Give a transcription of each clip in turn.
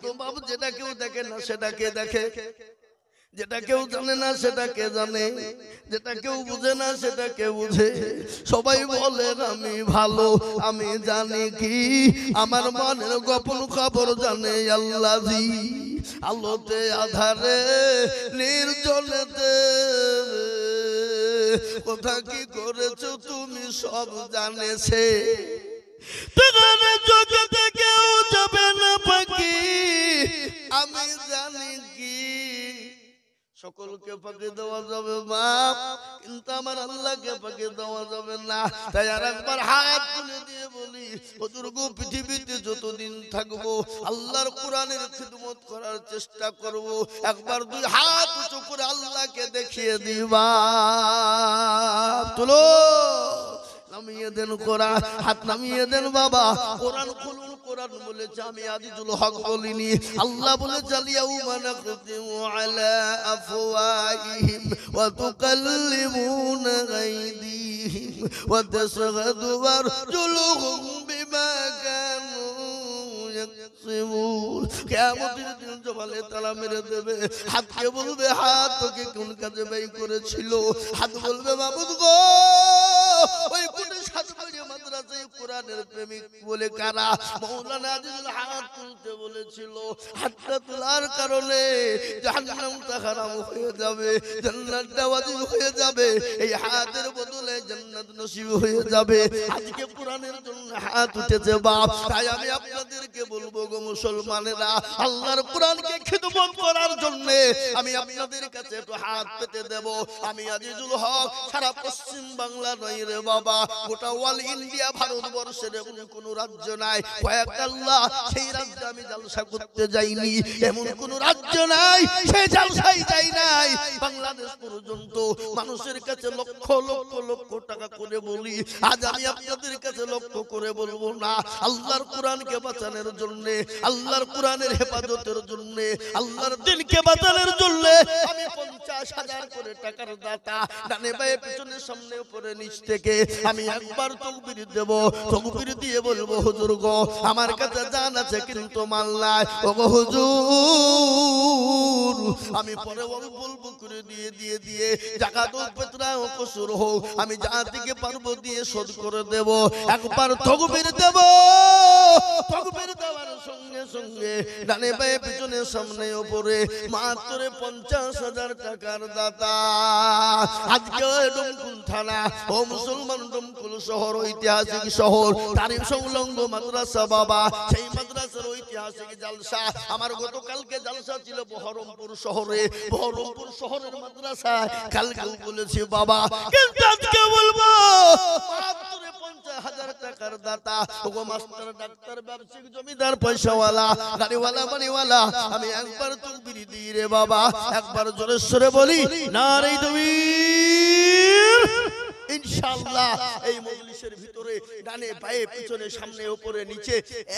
কিন্তু বাবু যেটা কেউ দেখে না সেটাকে দেখে, যেটা কেউ জানে না সেটাকে জানে, যেটা কেউ বুঝে না সেটাকে বুঝে। সবাই বলেন আমি ভালো, আমি জানি কি আমার মনের গোপন খবর জানে আল্লাহজি। আলোতে আধারে নির্জনেতে কোথা কি করেছো তুমি সব জানেছে। তোমার জগতে কেউ যাবে না পাখি, আমি জানি কি সকলকে ফাঁকি দেওয়া যাবে বাপ, কিন্তু আমার আল্লাহকে ফাঁকি দেওয়া যাবে না। তাই আর একবার হাত তুলে দিয়ে বলি, হুজুর গো পৃথিবীতে যতদিন থাকবো আল্লাহর কোরআনের খিদমত করার চেষ্টা করব। একবার দুই হাত উঁচু করে আল্লাহকে দেখিয়ে দিবা। তুলো নামিয়ে দেন কোরআন, হাত নামিয়ে দেন বাবা। কোরআন খুলুন, কোরআন বলেছে আমি আজিজুল হক বলিনি। আল্লাহ বলে জালিয়াউমা নাখতিমু আলা আফওয়াহিহিম ওয়া তুকাল্লিমুনা আইদিহিম ওয়া তাশহাদু আরজুলুহুম বিমা কানু ইয়াকসিবুন। কিয়ামতের দিন জবালে তালা মেরে দেবে। হাতকে বলবে হাত তোকে কোন কাজে ব্যয় করেছিল? হাত বলবে মাবুদ গো ওই কোন সাতবাড়ি মাদ্রাসায় কোরআনের প্রেমিক বলে কারা মাওলানা আজিজুল হাত তুলতে বলেছিল। হাতটা তোলার কারণে জাহান্নামটা হারাম হয়ে যাবে, জান্নাতটা ওয়াজিব হয়ে যাবে। এই হাতের বদলে জান্নাত নসিব হয়ে যাবে। আজকে কোরআনের জন্য হাত উঠেছে বাপ। তাই আমি আপনাদেরকে বলবো গো মুসলমানেরা, আল্লাহর কোরআনকে খিদমত করার জন্য আমি আপনাদের কাছে একটু হাত পেতে দেব। আমি আজিজুল হক সারা পশ্চিম বাংলা নয় রে বাবা, গোটা অল ইন্ডিয়া ভারতবর্ষের এমন কোন রাজ্য নাই কয়েক আল্লাহ সেই রাজ্যে আমি জালসা করতে যাইনি, এমন কোন রাজ্য নাই সেই জালসাই যাই নাই। বাংলাদেশ পর্যন্ত মানুষের কাছে লক্ষ লক্ষ লক্ষ টাকা করে বলি, আজ আমি আপনাদের কাছে লক্ষ করে বলবো না। আল্লাহর কোরআনকে বাঁচানোর জন্য, আল্লাহর কোরআনের হেফাজতের জন্য, আল্লাহর দ্বীনকে বাঁচানোর জন্য আমি 50,000 করে টাকার দাতা, ডানে বায়ে পিছনে সামনে উপরে নিচ থেকে আমি একবার তাকবীর দেব। তাকবীর দিয়ে বলবো হুজুর গো আমার কাছে জান আছে কিন্তু মাল নাই। ও গো হুজুর আমি পরে বলবো করে দিয়ে দিয়ে দিয়ে যাকাত ও ফিতরা ও কসুর হোক আমি যা থেকে পারবো দিয়ে শোধ করে দেব। একবার তাকবীর দেব। তাকবীর দেওয়ার সঙ্গে সঙ্গে ডানে বায়ে পিছনে সামনে উপরে মাত্র 50,000 টাকার দাতা। আজকে ডোমকুল থানা ও মুসলমান ডোমকুল শহর ঐতিহাসিক শহর, তারিখ সংলগ্ন মাদ্রাসা বাবা, সেই মাদ্রাসার ঐতিহাসিক জালসা। আমার গতকালকে জালসা ছিল বহরমপুর শহরে, বহরমপুর শহরের মাদ্রাসায়। কালকে বলেছি বাবা, কিন্তু আজকে বলবো মাত্র 50,000 টাকার দাতা। ওগো মাস্টার ডাক্তার ব্যবসায়িক জমিদার পয়সাওয়ালা গাড়িওয়ালা বাড়িওয়ালা আমি একবার তাকবীর দিই রে বাবা, একবার জোরে সরে বলি নারে তাকবীর। ইনশাআল্লাহ এই মজলিসের ভিতরে ডানে বায়ে পিছনে সামনে উপরে নিচে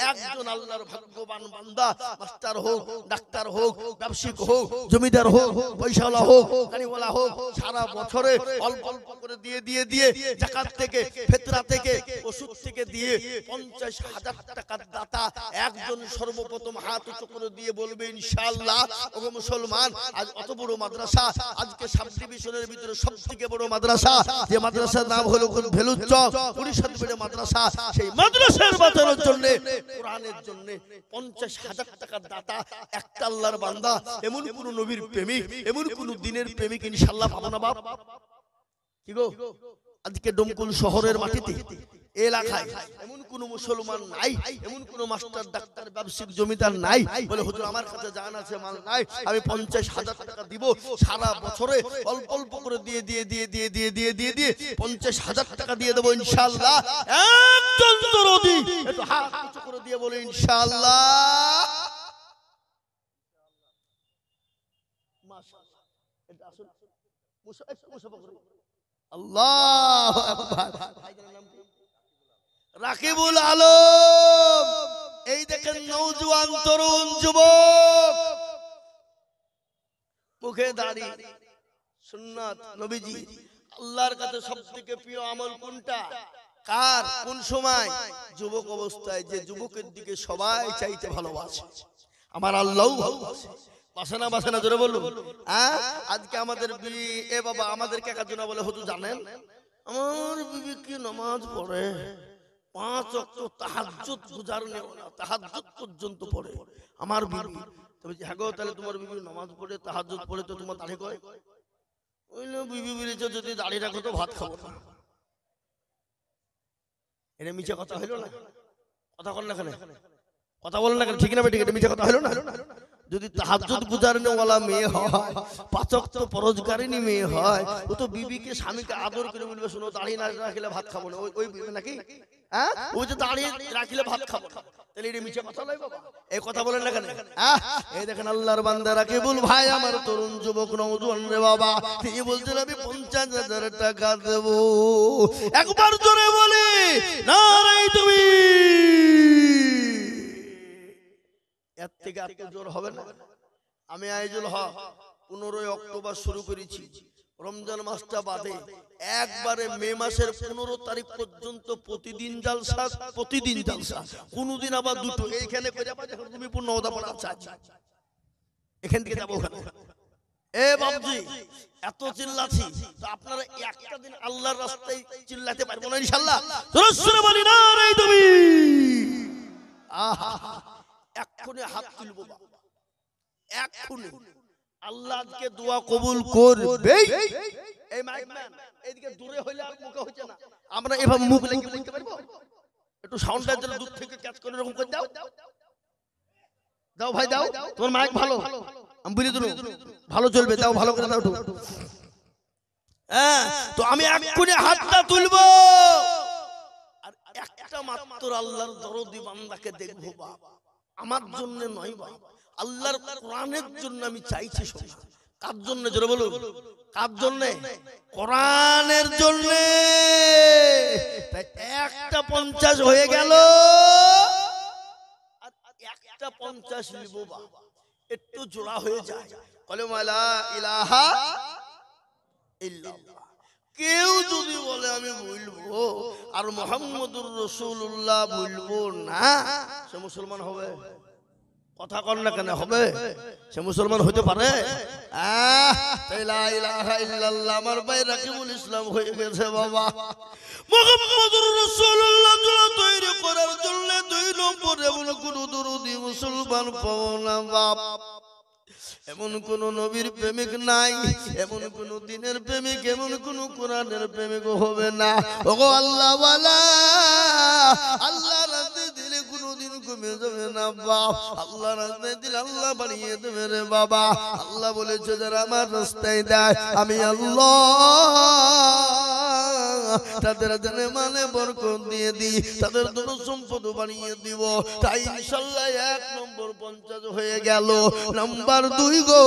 একজন আল্লাহর ভাগ্যবান বান্দা, মাস্টার হোক ডাক্তার হোক ব্যবসায়িক হোক জমিদার হোক পয়সাওয়ালা হোক গাড়িওয়ালা হোক, সারা বছরে অল্প অল্প করে দিয়ে দিয়ে দিয়ে যাকাত থেকে ফিতরা থেকে ওষুধ থেকে দিয়ে 50,000 টাকার দাতা একজন সর্বপ্রথম হাত উঁচু করে দিয়ে বলবে ইনশাআল্লাহ। ওগো মুসলমান, আজ অত বড় মাদ্রাসা, আজকে সাব ডিভিশনের ভিতরে সবথেকে বড় মাদ্রাসা, যে মাদ্রাসার নাম হলো ভেলুচক পরিষদ মাদ্রাসা, সেই মাদ্রাসার বাঁচানোর জন্য কোরআনের জন্য 50,000 টাকার দাতা একটা আল্লাহর বান্দা, এমন কোন নবীর প্রেমিক, এমন কোন দ্বীনের প্রেমিক ইনশাআল্লাহ পাবো না বাপ। কি গো আজকে ডোমকুল শহরের মাটিতে এলাকায় এমন কোন মুসলমান নাই, এমন কোন মাস্টার ডাক্তার ব্যবসায়িক জমিদার নাই বলে হুজুর আমার কাছে জান আছে মাল নাই, আমি 50,000 টাকা দিব সারা বছরে অল্প অল্প করে দিয়ে দিয়ে দিয়ে দিয়ে দিয়ে দিয়ে দিয়ে দিয়ে 50,000 টাকা দিয়ে দেবো ইনশাআল্লাহ। একজন দরদি একটু হাত উঁচু করে দিয়ে বলে ইনশাআল্লাহ। মাশাআল্লাহ, এটা আসল মুসাফা করে আল্লাহু আকবার। ভাইদের নাম কি? রাকিবুল আলম। এই দেখেন নওজোয়ান তরুণ যুবক, মুখে দাড়ি, সুন্নাত নবীজি। আল্লাহর কাছে সবথেকে প্রিয় আমল কোনটা? কার? কোন সময়? যুবক অবস্থায়, যে যুবকের দিকে সবাই চাইতে ভালোবাসে। আমার আল্লাহও ভালোবাসে। বাসে না বাসে না জোরে বলুন। হ্যাঁ, আজকে আমাদের বিবি এ বাবা আমাদেরকে একজন বলে হুজুর জানেন আমার বিবি কি নামাজ পড়ে, 5 ওয়াক্ত তাহাজ্জুদ গুজার নেও না, তাহাজ্জুদ পর্যন্ত পড়ে আমার বিবি। তবে হ্যাঁ গো, তাহলে তোমার বিবি নামাজ পড়ে তাহাজ্জুদ পড়ে তো তোমার দাড়ি কয়? ওইলো বিবি বলেছে যদি দাড়ি রাখো তো ভাত খাবো না। এটা মিছে কথা হইলো না? কথা বল না কেন, কথা বল না কেন, ঠিক না বেঠিক? এটা মিছে কথা হইলো না? যদি তাহাজ্জুদ গুজারনেওয়ালা মেয়ে হয়, 5 ওয়াক্ত পরজগারিনী মেয়ে হয়, ও তো বিবিকে স্বামীকে আদর করে বলবে শোনো দাড়ি না রাখলে ভাত খাবো না। ওই নাকি? হ্যাঁ, ওই যে দাড়ি রাখলে ভাত খাবো না, তাহলে এটা মিছে কথা নয় বাবা? এই কথা বলেন না কেন? এই দেখেন আল্লাহর বান্দারা কে বল ভাই আমার তরুণ যুবক নওজোয়ান রে বাবা, তিনি বলছেন আমি 50,000 টাকা দেব। একবার জোরে বলি নারাই তুমি। এর থেকে এত জোর হবে না? আমি আইজুল হক 15 অক্টোবর শুরু করেছি, রমজান মাসটা বাদে একবারে মে মাসের 15 তারিখ পর্যন্ত প্রতিদিন জালসা, প্রতিদিন জালসা, কোনদিন আবার দুটো। এইখানে করে যাবা যখন তুমি পূর্ণ ওদা পড়া আছে, এখান থেকে যাবো ওখানে। এ বাবজি এত চিল্লাছি তো আপনারা একটা দিন আল্লাহর রাস্তায় চিল্লাতে পারবো না ইনশাআল্লাহ? জোরে বলি না রে তুমি। আহা, এক্ষুনি হাত তুলবো বাবা, এক্ষুনি। আল্লাহ আজকে দোয়া কবুল করবে। এই মাইকম্যান এদিকে দূরে হইলে আর মুখে হচ্ছে না, আমরা এভাবে মুখ লাগিয়ে বলতে পারবো? একটু সাউন্ডটা যেন দূর থেকে ক্যাচ করে এরকম করে দাও, দাও ভাই দাও, তোমার মাইক ভালো, আমি বুঝে দিল ভালো চলবে, দাও ভালো করে দাও। হ্যাঁ, তো আমি এক্ষুনি হাতটা তুলবো আর একটা মাত্র আল্লাহর দরদি বান্দাকে দেখবো বাবা, আমার জন্য নয় বাবা, আল্লাহর কোরআনের জন্য আমি চাইছি। শোনা কার জন্য জোরে বলুন, কার জন্য? কোরআনের জন্য। তাই একটা 50 হয়ে গেল আর একটা 50 নিব বাবা, একটু জোড়া হয়ে যায়। কালেমা লা ইলাহা ইল্লাল্লাহ। কেউ যদি বলে আমি বলবো আর মুহাম্মদুর রাসূলুল্লাহ বলবো না, সে মুসলমান হবে? কথা কর না কেন, হবে? সে মুসলমান হতে পারে? লা ইলাহা ইল্লাল্লাহ আমার ভাই রাকিবুল ইসলাম হয়ে গেছে বাবা। মুহাম্মদুর রাসূলুল্লাহ তৈরি করার জন্য 2 নম্বরে এমন কোন দরুদি মুসলমান পাবো না বাপ। এমন কোন নবীর প্রেমিক নাই, এমন কোন দিনের প্রেমিক, এমন কোন কোরআনের প্রেমিক হবে না। ওগো আল্লাহ ওয়ালা, আল্লাহ রাস্তায় দিলে কোনদিন কমে যাবে না বাপ, আল্লাহ রাস্তায় দিলে আল্লাহ বাড়িয়ে দেবে রে বাবা। আল্লাহ বলেছে যারা আমার রাস্তায় দেয় আমি আল্লাহ তাদের জানে মানে বরকত দিয়ে দিই, তাদের ধন সম্পদ বাড়িয়ে দিব। তাই ইনশাআল্লাহ 1 নম্বর 50 হয়ে গেল। নাম্বার 2 গো,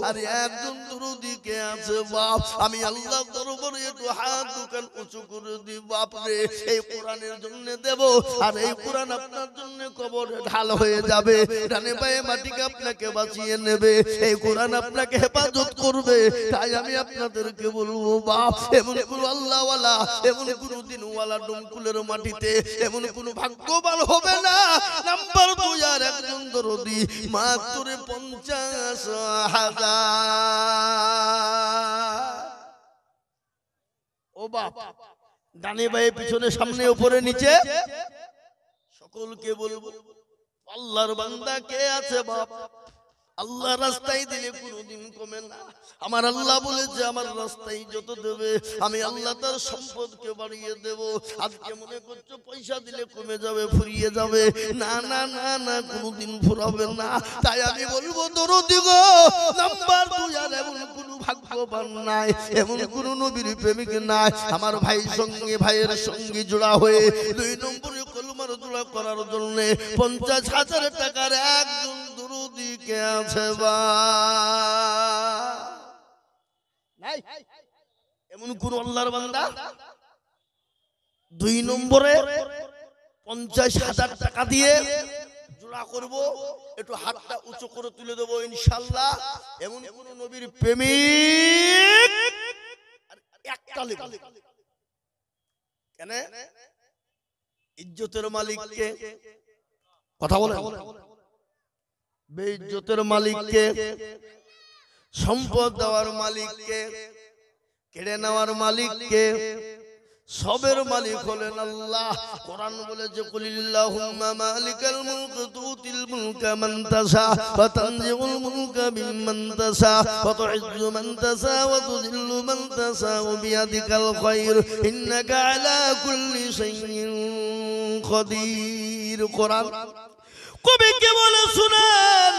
আর একজন দরুদি কে আছে বাপ, আমি আল্লাহ দরবারে একটু হাত দুখান উঁচু করে দিই বাপ রে, এই কোরআনের জন্য দেব। আর এই কোরআন আপনার জন্য কবরে ঢাল হয়ে যাবে, ডানে বায়ে মাটিকে আপনাকে বাঁচিয়ে নেবে, এই কোরআন আপনাকে হেফাজত করবে। তাই আমি আপনাদেরকে বলবো বাপ, এমন কোন আল্লাহওয়ালা, এমন কোন দিনওয়ালা ডুমকুলের মাটিতে এমন কোন ভাগ্যবান হবে না। নাম্বার 2 আর একজন দরদি মাত্র 50,000। ও বাপ, ডানে বায়ে পিছনে সামনে উপরে নিচে সকলকে বলবো আল্লাহর বান্দা কে আছে বাপ, আল্লাহ রাস্তায় দিলে কোনদিন কমে না। আমার আল্লাহ বলেছে আমার রাস্তায় যত দেবে আমি আল্লাহ তার সম্পদকে বাড়িয়ে দেব। আজকে মনে করছো পয়সা দিলে কমে যাবে, ফুরিয়ে যাবে, না না না না, কোনদিন ফুরাবে না। তাই আমি বলবো দরদি গো, নাম্বার 2 আর এমন কোন ভাগ্যবান নাই, এমন কোন নবীর প্রেমিক নাই আমার ভাই সঙ্গে ভাইয়ের সঙ্গে জোড়া হয়ে 2 নম্বরে কলমার জোড়া করার জন্য 50,000 টাকার একজন দরদি কে আছে বা নাই? এমন কোন আল্লাহর বান্দা 2 নম্বরে 50,000 টাকা দিয়ে জোড়া করব, একটু হাতটা উঁচু করে তুলে দেবো ইনশাআল্লাহ। এমন কোন নবীর প্রেমিক একটা লেখা কেন? ইজ্জতের মালিককে কথা বলে বেইজ্জতের মালিককে, সম্পদ দেওয়ার মালিককে, কেড়ে নেওয়ার মালিককে, সবের মালিক হলেন আল্লাহ। কোরআন বলেছে কুলিল্লাহুম্মা মালিকাল মুলক তুতিল মুলকা মান তাশা ওয়া তানজিউল মুলকা মিম্মান তাশা ওয়া তুইজ্জু মান তাশা ওয়া তুযিল্লু মান তাশা বিয়াদিকাল খায়র ইন্নাকা আলা কুল্লি শাইইন কাদির। কোরআন কবি কে বলে শুনেন,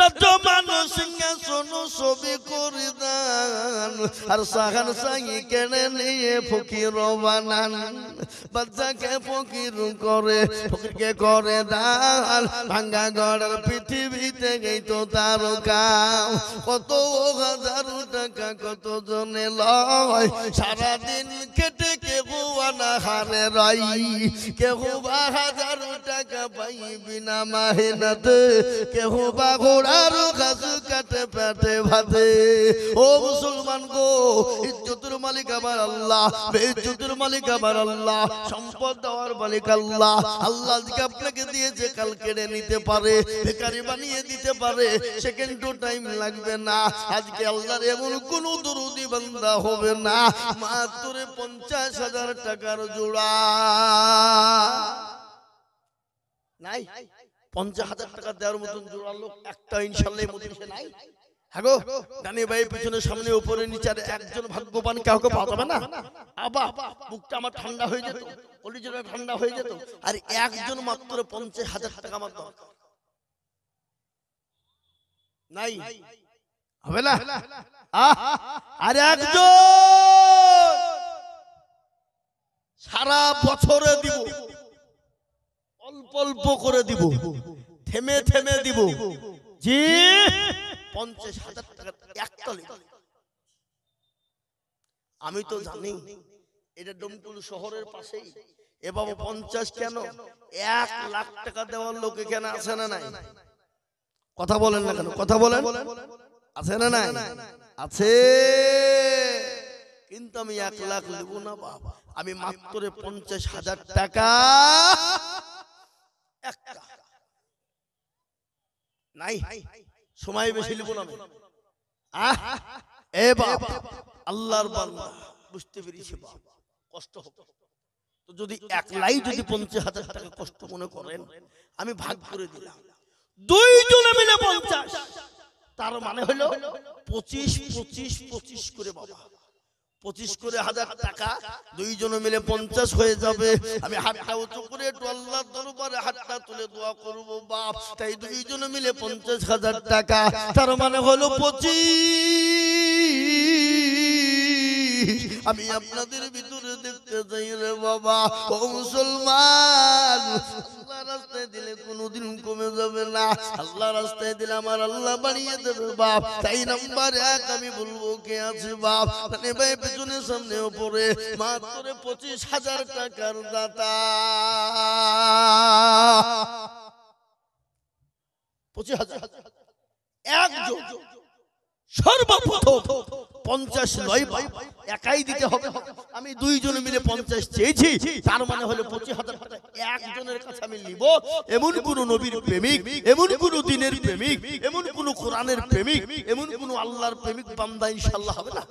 রাজ্য মানুষ সিংহাসন সবে করে দান, আর সাহান সাই কেড়ে নিয়ে ফকির বানান। বাচ্চাকে ফকির করে, ফকিরকে করে দান, ভাঙ্গা গড়ের পৃথিবীতে গেই তো তার কাম। কত হাজার টাকা কত জনে লয়, সারাদিন খেটে কেউ অনাহারে রয়, কেউ বা হাজার টাকা পাই বিনা মেহনতে, কেউ বা ঘোড়ার ঘাস কাটে পেটে ভাতে। ও মুসলমান গো, ইজ্জতের মালিক আমার আল্লাহ, বেইজ্জতের মালিক আমার আল্লাহ, সম্পদ দেওয়ার মালিক আল্লাহ। আল্লাহ আজকে আপনাকে দিয়েছে, কাল কেড়ে নিতে পারে, বেকারি বানিয়ে দিতে পারে, সেকেন্ডও টাইম লাগবে না। আজকে আল্লাহর এমন কোন দরুদি বান্দা হবে না মাত্র 50,000 টাকার জোড়া নাই। 50,000 টাকা দেওয়ার মতন জোড়া লোক একটা ইনশাআল্লাহ মধ্যে নাই। হ্যাঁ গো, ডানে ভাই পিছনে সামনে উপরে নিচে একজন ভাগ্যবান কাউকে পাওয়া যাবে না। আবা বুকটা আমার ঠান্ডা হয়ে যেত, কলিজাটা ঠান্ডা হয়ে যেত। আর একজন মাত্র 50,000 টাকা আমার দরকার নাই, হবে না। আর একজন সারা বছরে দিব, অল্প অল্প করে দিব, থেমে থেমে দিব, জি 50,000 টাকা একটা লিব। আমি তো জানি এটা ডোমকুল শহরের পাশেই। এ বাবা 50 কেন, 1 লাখ টাকা দেওয়ার লোক এখানে আছে না নাই? কথা বলেন না কেন, কথা বলেন, আছে না নাই? আছে। কিন্তু আমি 1 লাখ নেব না বাবা, আমি মাত্র 50,000 টাকা একটা নাই, সময় বেশি নেব না। এ বাবা আল্লাহর বান্দা, বুঝতে পেরেছি বাবা, কষ্ট হবে তো যদি 1 লাই যদি 50,000 টাকা কষ্ট মনে করেন, আমি ভাগ করে দিলাম, 2 জনে মিলে 50, তার মানে হলো 25 25 25 করে বাবা, 25 করে 1000 টাকা, 2 জনে মিলে 50 হয়ে যাবে। আমি হাতটা উঁচু করে একটু আল্লাহর দরবারে হাতটা তুলে দোয়া করব বাপ। তাই 2 জনে মিলে 50,000 টাকা, তার মানে হলো 25। আমি আপনাদের ভিতরে দেখতে চাই রে বাবা, ও মুসলমান, আল্লাহ রাস্তায় দিলে কোনোদিন কমে যাবে না, আল্লাহ রাস্তায় দিলে আমার আল্লাহ বাড়িয়ে দেবে বাপ। তাই নাম্বার 1 আমি বলবো কে আছে বাপ, মানে ভাই পেছনে সামনে উপরে মাত্র 25,000 টাকার দাতা। 25,000 একজন সর্বপ্রথম 50 নয় বাবা, একাই দিতে হবে। আমি 2 জনে মিলে 50 চেয়েছি, তার মানে হলো 25,000 টাকা একজনের কাছে আমি নিব। এমন কোন নবীর প্রেমিক, এমন কোন দিনের প্রেমিক, এমন কোন কোরআনের প্রেমিক, এমন কোন আল্লাহর প্রেমিক বান্দা ইনশাআল্লাহ হবে না,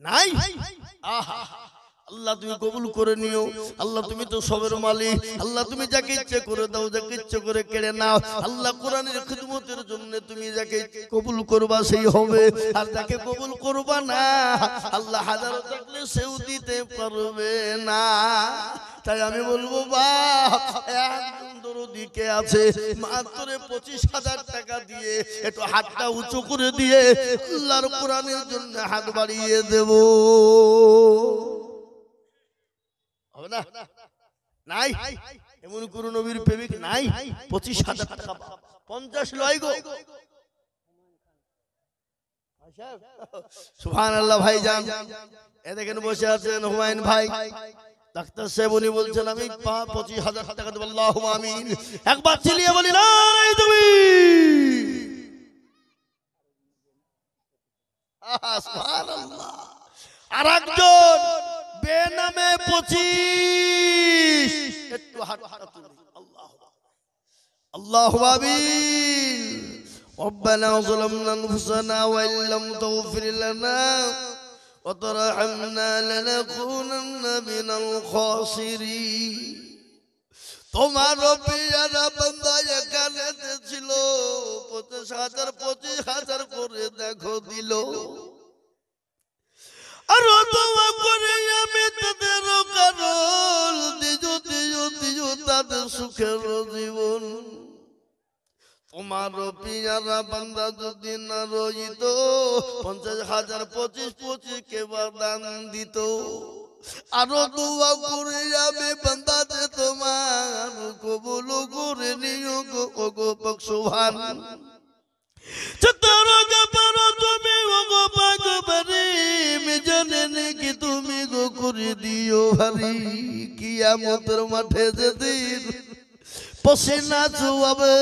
নাই। আহা আল্লাহ তুমি কবুল করে নিও। আল্লাহ তুমি তো সবের মালিক, আল্লাহ তুমি যাকে ইচ্ছে করে দাও, যাকে ইচ্ছে করে কেড়ে নাও। আল্লাহ কোরআনের খিদমতের জন্য তুমি যাকে কবুল করবা সেই হবে, আর যাকে কবুল করবা না আল্লাহ হাজারো থাকলে সেও দিতে পারবে না। তাই আমি বলবো বাপ, একজন দরদি কে আছে মাত্র 25,000 টাকা দিয়ে একটু হাতটা উঁচু করে দিয়ে আল্লাহর কোরআনের জন্য হাত বাড়িয়ে দেব, হবে না? নাই, এমন কোন নবীর প্রেমিক নাই 25,000 টাকা 50 লয় গো। সুবহানাল্লাহ ভাইজান, এ দেখেন বসে আছেন হুমায়ুন ভাই, ডাক্তার সাহেব উনি বলছেন আমি 25,000 টাকা দেব। আল্লাহুম্মা আমিন। একবার চিল্লিয়ে বলি না তুমি। সুবহানাল্লাহ। আরেকজন বেনামে 25, একটু হাতটা তুলে اللهم آمين ربنا ظلمنا أنفسنا وإن لم تغفر لنا وترحمنا لنكونن من الخاسرين তোমার প্রিয়রা বান্দা এখানে ছিল 25,000 করে দেখো দিল আর দোয়া করে আমি তাদের কারণ দিও তাদের সুখের জীবন তোমার প্রিয়রা বান্দা যদি না রইত 50,000 25 কে দান দিত আরো দোয়া করে আমি বান্দা যে তোমার কবুল করে নিও গো সুবহান চতর গবর তুমি গো পাগবারে মে জানেন কি তুমি গো করে দিও ভারি কিয়ামতের মাঠে যেদিন পসিনা চুয়াবে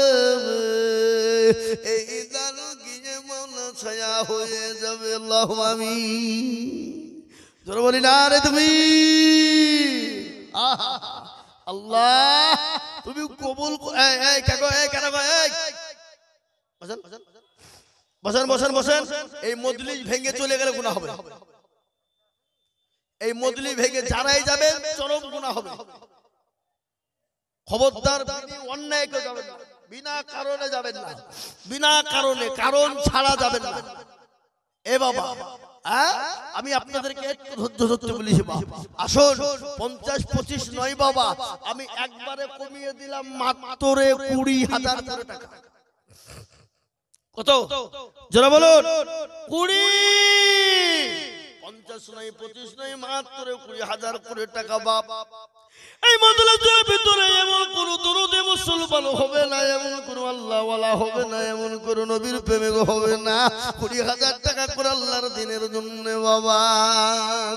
এই দান গিয়ে মন ছায়া হয়ে যাবে আল্লাহুম্মা আমিন জোরে বলি না রে তুমি আল্লাহ তুমি কবুল এই কাকো এই কেন এই বসেন এই মজলিস ভেঙে চলে গেলে গুনাহ হবে এই মজলিস ভেঙে যারাই যাবে চরম গুনাহ হবে খবরদার অন্যায় কেউ যাবেন না বিনা কারণে যাবেন না বিনা কারণে কারণ ছাড়া যাবেন না এ বাবা আমি আপনাদেরকে একটু ধৈর্য বলেছি বাবা আসুন 50-25 নয় বাবা আমি একবারে কমিয়ে দিলাম মাত্র 20,000 টাকা কত জোরে বলুন 20 50 নয় 25 নয় মাত্র 20,000 করে টাকা বাপ এই মাদ্রাসার ভিতরে এমন কোন দরুদ মুসলমান হবে না এমন কোন আল্লাহ ওয়ালা হবে না এমন কোন নবীর প্রেমিক হবে না 20,000 টাকা করে আল্লাহর দ্বীনের জন্য বাবা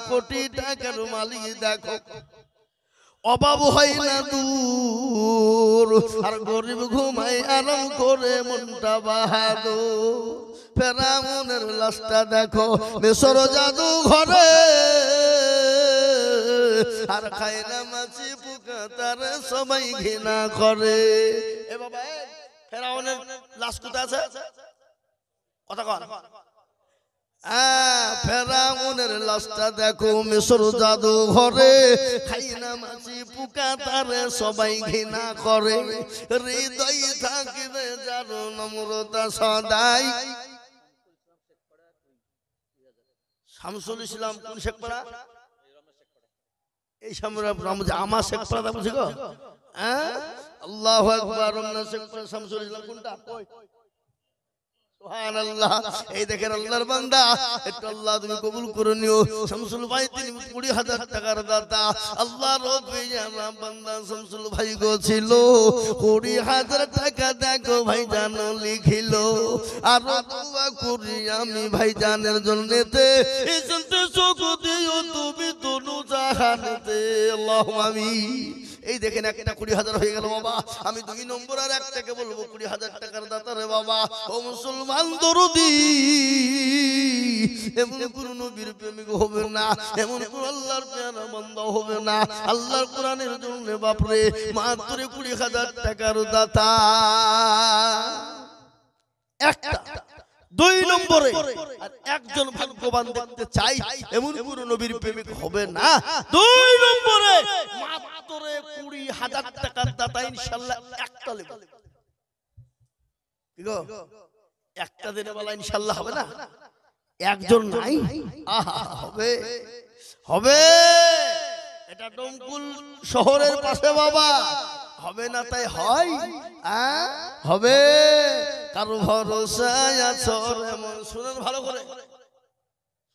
কোটি টাকার মালিক দেখো অভাব হয় না দূর আর গরিব ঘুমায় আরাম করে মনটা বাহাদুর ফেরাউনের লাশটা দেখো মিশর জাদু ঘরে আর খায় না মাছি পোকা তার সবাই ঘৃণা করে এ বাবা ফেরাউনের লাশ কোথায় আছে কথা কর ফেরাউনের লাশটা দেখো মিশর জাদু ঘরে খায় না মাছি পোকা তার সবাই ঘৃণা করে হৃদয় থাকিবে যার নম্রতা সদাই শামসুল ইসলাম কোন শেখপাড়া এই সামনে আমার শেখপাড়া বুঝি গো আল্লাহু আকবার শেখপাড়া শামসুল ইসলাম কোনটা সুবহানাল্লাহ এই দেখেন আল্লাহর বান্দা একটু আল্লাহ তুমি কবুল করে নিও শামসুল ভাই তিনি 20,000 টাকার দাতা আল্লাহ রব্বি আমার বান্দা শামসুল ভাই গো ছিল 20,000 টাকা দেখো ভাই জানো লিখিল আর দোয়া করি আমি ভাই জানের জন্যতে এই জন্যতে চোখ দিও তুমি দোনো জাহানেতে আল্লাহুম্মা আমিন এই দেখেন একটা 20,000 হয়ে গেল বাবা আমি 2 নম্বর আর একটাকে বলবো 20,000 টাকার দাতা রে বাবা ও মুসলমান দরদি এমন কোন নবীর প্রেমিক হবে না এমন কোন আল্লাহর পেয়ারা বান্দা হবে না আল্লাহর কোরআনের জন্য বাপ রে মাত্র 20,000 টাকার দাতা একটা 2 নম্বরে আর একজন ভাগ্যবান দেখতে চাই এমন কোন নবীর প্রেমিক হবে না 2 নম্বরে মাত্র 20,000 টাকার দাতা ইনশাআল্লাহ একটা নেব কি গো একটা দিনে বলা ইনশাআল্লাহ হবে না একজন নাই আহা হবে হবে এটা ডমকুল শহরের পাশে বাবা হবে না তাই হয় হবে কারো ভরসায় আছো এমন শুনেন ভালো করে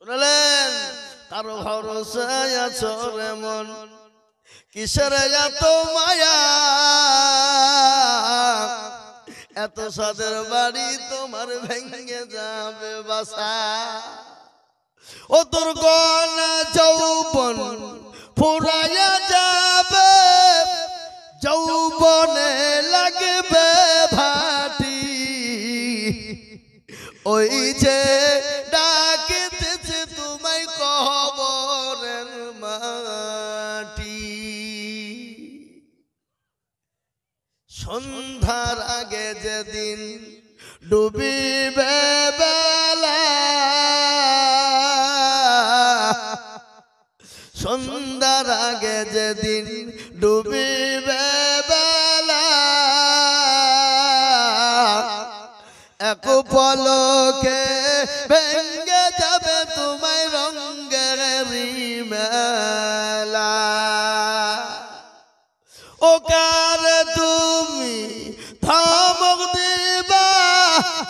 শুনলেন কারো ভরসায় আছো এমন কিসের এত মায়া এত সাদের বাড়ি তোমার ভেঙে যাবে বাসা ও তোর গলা যৌবন ফুরাইয়া যাবে যৌবনে লাগবে ভাটি ওই যে ডাকিতেছে তোমায় কবরের মাটি সন্ধ্যার আগে যেদিন ডুবিবে বেলা, সন্ধ্যার আগে যেদিন ডুবিবে বেলা, এক পলকে ভেঙ্গে যাবে তোমায় রঙের মেলা। ও কার তুমি ধমক দিবা,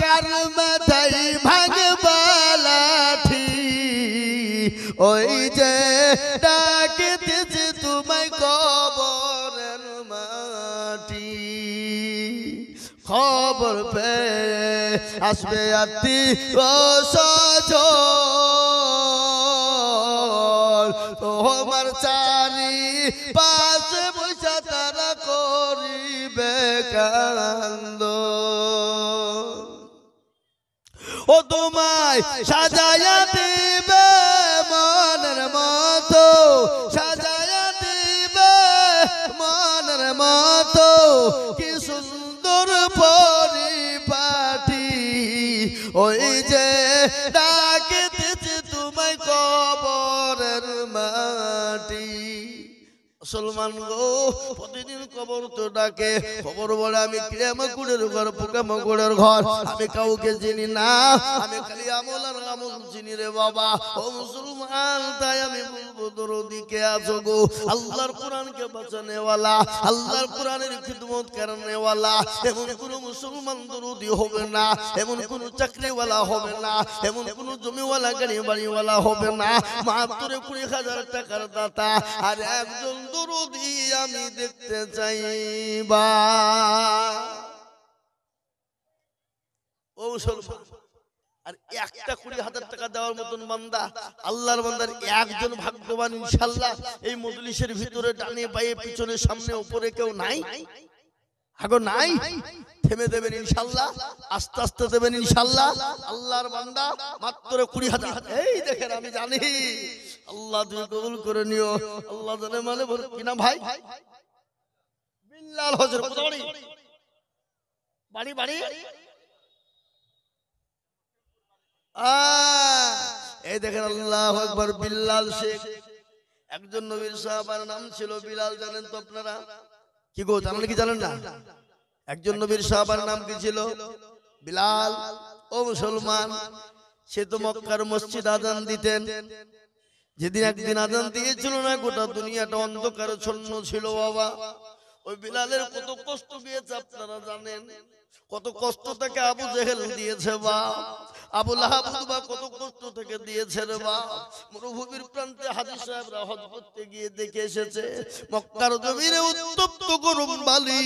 কার মাথায় ভাঙবা লাঠি, ওই যে ডাকিতেছে তোমায় কবরের মাটি। খবর পেয়ে আসবে আত্মীয়-স্বজন, তোমার চারি পাশে বসে তারা করিবে কান্দ। ও তোমায় সাজায়া দিবে মনের মতো, সাজায়া দিবে মনের মতো, কি সুন্দর পরিপাটি, ওই যে ডাকিতেছে তোমায় কবরের মাটি। মুসলমান গো, প্রতিদিন কবর তো ডাকে, খবর বলে আমি কিয়ামতের ঘর, পোকামাকড়ের ঘর, আমি কাউকে চিনি না, আমি খালি আমল আর আমল চিনি রে বাবা। ও মুসলমান, তাই আমি বলবো দরদি কে আছো গো, আল্লাহর কোরআনকে বাঁচানে ওয়ালা, আল্লাহর কোরআনের খিদমত করনে ওয়ালা। এমন কোন মুসলমান দরদি হবে না, এমন কোন চাকরিওয়ালা হবে না, এমন কোন জমিওয়ালা গাড়ি বাড়িওয়ালা হবে না, মাত্র 20,000 টাকার দাতা আর একজন দরদি আমি দেখতে চাইবা। ও মুসলমান, আর একটা 20,000 টাকা দেওয়ার মতন বান্দা, আল্লাহর বান্দার একজন ভাগ্যবান ইনশাআল্লাহ এই মজলিসের ভিতরে ডানে বায়ে পিছনে সামনে উপরে কেউ নাই? আগো নাই? থেমে দেবেন ইনশাআল্লাহ, আস্তে আস্তে দেবেন ইনশাআল্লাহ। আল্লাহর বান্দা মাত্র 20,000। এই দেখেন, আমি জানি আল্লাহ তুমি কবুল করে নিও। আল্লাহ জানে মানে বল কিনা ভাই? বিল্লাল হযরত বাড়ি বাড়ি বাড়ি এই দেখেন, আল্লাহু আকবার। বিল্লাল শেখ একজন নবীর সাহাবার নাম ছিল বিলাল। জানেন তো আপনারা? কি গো, জানেন কি জানেন না? একজন নবীর সাহাবার নাম কি ছিল? বিলাল। ও মুসলমান, সে তো মক্কার মসজিদ আযান দিতেন। যেদিন একদিন আযান দিয়েছিল না, গোটা দুনিয়াটা অন্ধকারাচ্ছন্ন ছিল বাবা। ওই বিলালের কত কষ্ট গিয়েছে আপনারা জানেন? কত কষ্ট থেকে আবু জেহেল দিয়েছে বা আবু লাহাব বা কত কষ্ট থেকে দিয়েছে রে বা। মরুভূমির প্রান্তে হাজী সাহেবরা হজ করতে গিয়ে দেখে এসেছে মক্কার জমিনে উত্তপ্ত গরম বালি,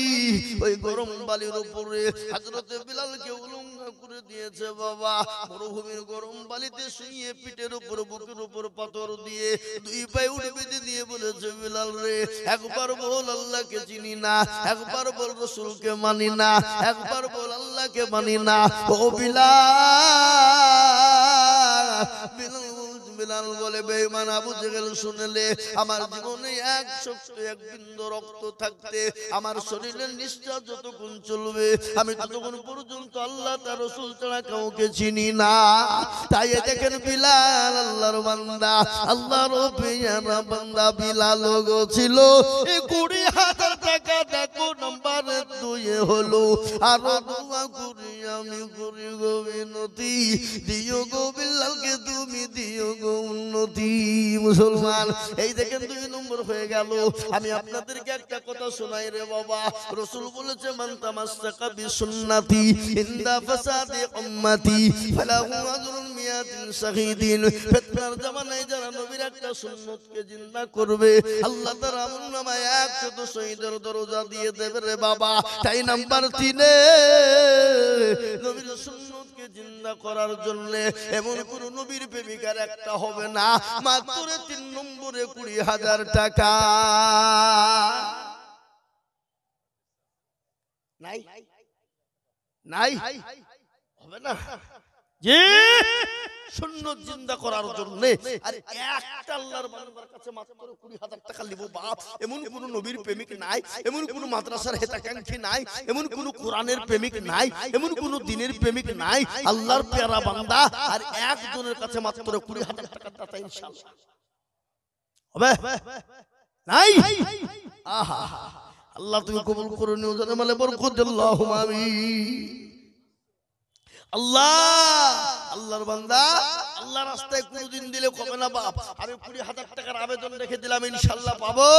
ওই গরম বালির উপরে হযরতে বিলালকে উলঙ্গ করে দিয়েছে বাবা। মরুভূমির গরম বালিতে শুয়ে পিঠের উপর বুকের উপর পাথর দিয়ে দুই পায়ে উঠে বেঁধে দিয়ে বলেছে, বিলাল রে, একবার বল আল্লাহকে চিনি না, একবার বল রাসূলকে মানি না, একবার বল আল্লাহকে মানি না। ও বিলাল বলে, বেঈমান আবু জেহেল শুনলে আমার জীবনে এক শক্ত এক বিন্দু রক্ত থাকতে আমার শরীরের নিঃশ্বাস যতক্ষণ চলবে আমি ততক্ষণ পর্যন্ত আল্লাহ তার রাসূল ছাড়া কাউকে চিনি না। তাই দেখেন বিলাল আল্লাহর বান্দা, আল্লাহর পেয়ারা বান্দা বিলাল গো ছিল। এই 20,000 টাকা দেখো নাম্বার 2 হলো। আর দোয়া করি আমি করি গো বিনতি, দিও গো বিলালকে তুমি দিও গো উন্নতি। মুসলমান, এই দেখেন 2 নম্বর হয়ে গেল। আমি আপনাদেরকে একটা কথা শোনাই রে বাবা। রাসূল বলেছে, মান তামাসসাকা বিসুন্নতি ইনদা ফাসাদি উম্মতি ফালাহু আজরুন মিয়াতিন শাহীদিন। ফিতনার জামানায় যারা নবীর একটা সুন্নতকে জিন্দা করবে, আল্লাহ তাআলা আমলনামায় 100 শহীদের দরজা দিয়ে দেবে রে বাবা। তাই নাম্বার 3 নবীর সুন্নতকে জিন্দা করার জন্য এমন কোন নবীর প্রেমিকার একটা হবে না, মাত্র 3 নম্বরে 20,000 টাকা। নাই নাই হবে না? জি সুন্নত জিন্দা করার জন্য। আর একটা আল্লাহর বান্দার কাছে মাত্র 20,000 টাকা নিব বাপ, এমন কোন নবীর প্রেমিক নাই, এমন কোন মাদ্রাসার হেতাকাঙ্ক্ষী নাই, এমন কোন কোরআনের প্রেমিক নাই, এমন কোন দ্বীনের প্রেমিক নাই, আল্লাহর পেয়ারা বান্দা আর একজনের কাছে মাত্র 20,000 টাকা দাতা ইনশাআল্লাহ হবে নাই? আহা আল্লাহ তুমি কবুল করে নিও, জানে মানে বরকত আল্লাহুম্মা আমিন। আল্লাহ আল্লাহর বান্দা আল্লাহ রাস্তায় কোনদিন দিলে কবে না বাপ, আমি 20,000 টাকার আবেদন রেখে দিলাম, ইনশাআল্লাহ পাবো।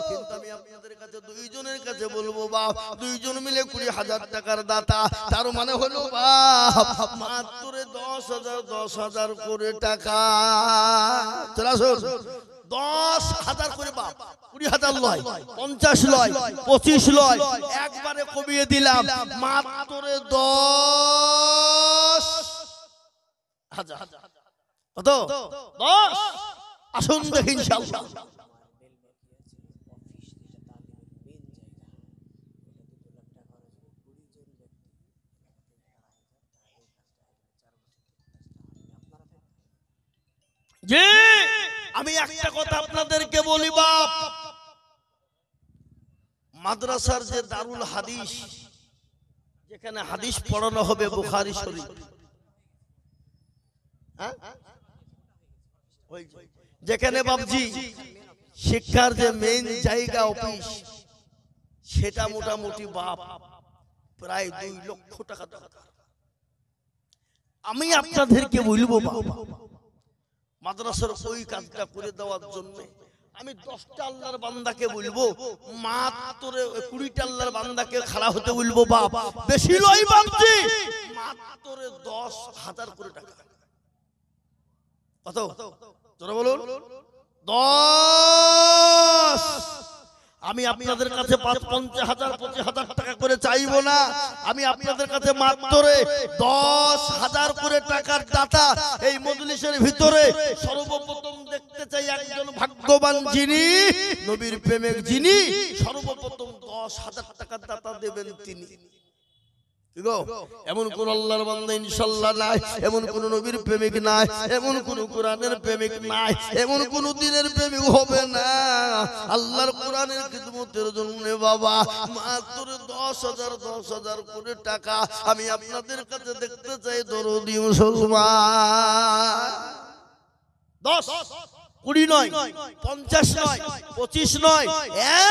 কিন্তু আমি আপনাদের কাছে দুইজনের কাছে বলবো বাপ, দুইজন মিলে 20,000 টাকার দাতা, তার মানে হলো বাপ মাত্র 10,000 করে টাকা। চলে আসুন, 10,000 করে বাপ, 20,000 লয়, 50 লয়, 25 লয়, একবারে কমিয়ে দিলাম মাত্র 10,000। কত? 10। আসুন দেখি ইনশাআল্লাহ। জি আমি একটা কথা আপনাদেরকে বলি বাপ, মাদ্রাসার যে দারুল হাদিস, যেখানে হাদিস পড়ানো হবে বুখারী শরীফ, যেখানে বাবজি শিক্ষার যে মেইন জায়গা অফিস, সেটা মোটামুটি বাপ প্রায় 2 লক্ষ টাকা দরকার। আমি আপনাদেরকে বলবো বাপ, মাদ্রাসার ওই কাজটা করে দেওয়ার জন্য আমি 10টা আল্লাহর বান্দাকে বলবো, মাত্র 20টা আল্লাহর বান্দাকে খাড়া হতে বলবো বাপ, বেশি লয় বাপজি, মাত্র 10,000 করে টাকা। কত? তোরা বলুন 10। আমি আপনাদের কাছে 50,000 25,000 টাকা করে চাইবো না, আমি আপনাদের কাছে মাত্র 10,000 করে টাকার দাতা এই মজলিসের ভিতরে সর্বপ্রথম দেখতে চাই একজন ভাগ্যবান যিনি নবীর প্রেমিক, যিনি সর্বপ্রথম 10,000 টাকার দাতা দেবেন তিনি। এমন কোন আল্লাহর বান্দা ইনশাআল্লাহ নাই, এমন কোন নবীর প্রেমিক নাই, এমন কোন কোরআনের প্রেমিক নাই, এমন কোন দ্বীনের প্রেমিক হবে না। আল্লাহর কোরআনের খিদমতের জন্য বাবা মাত্র 10,000 করে টাকা আমি আপনাদের কাছে দেখতে চাই দরদি মুসলমান। 10 20 নয়, 50 নয়, 25 নয়,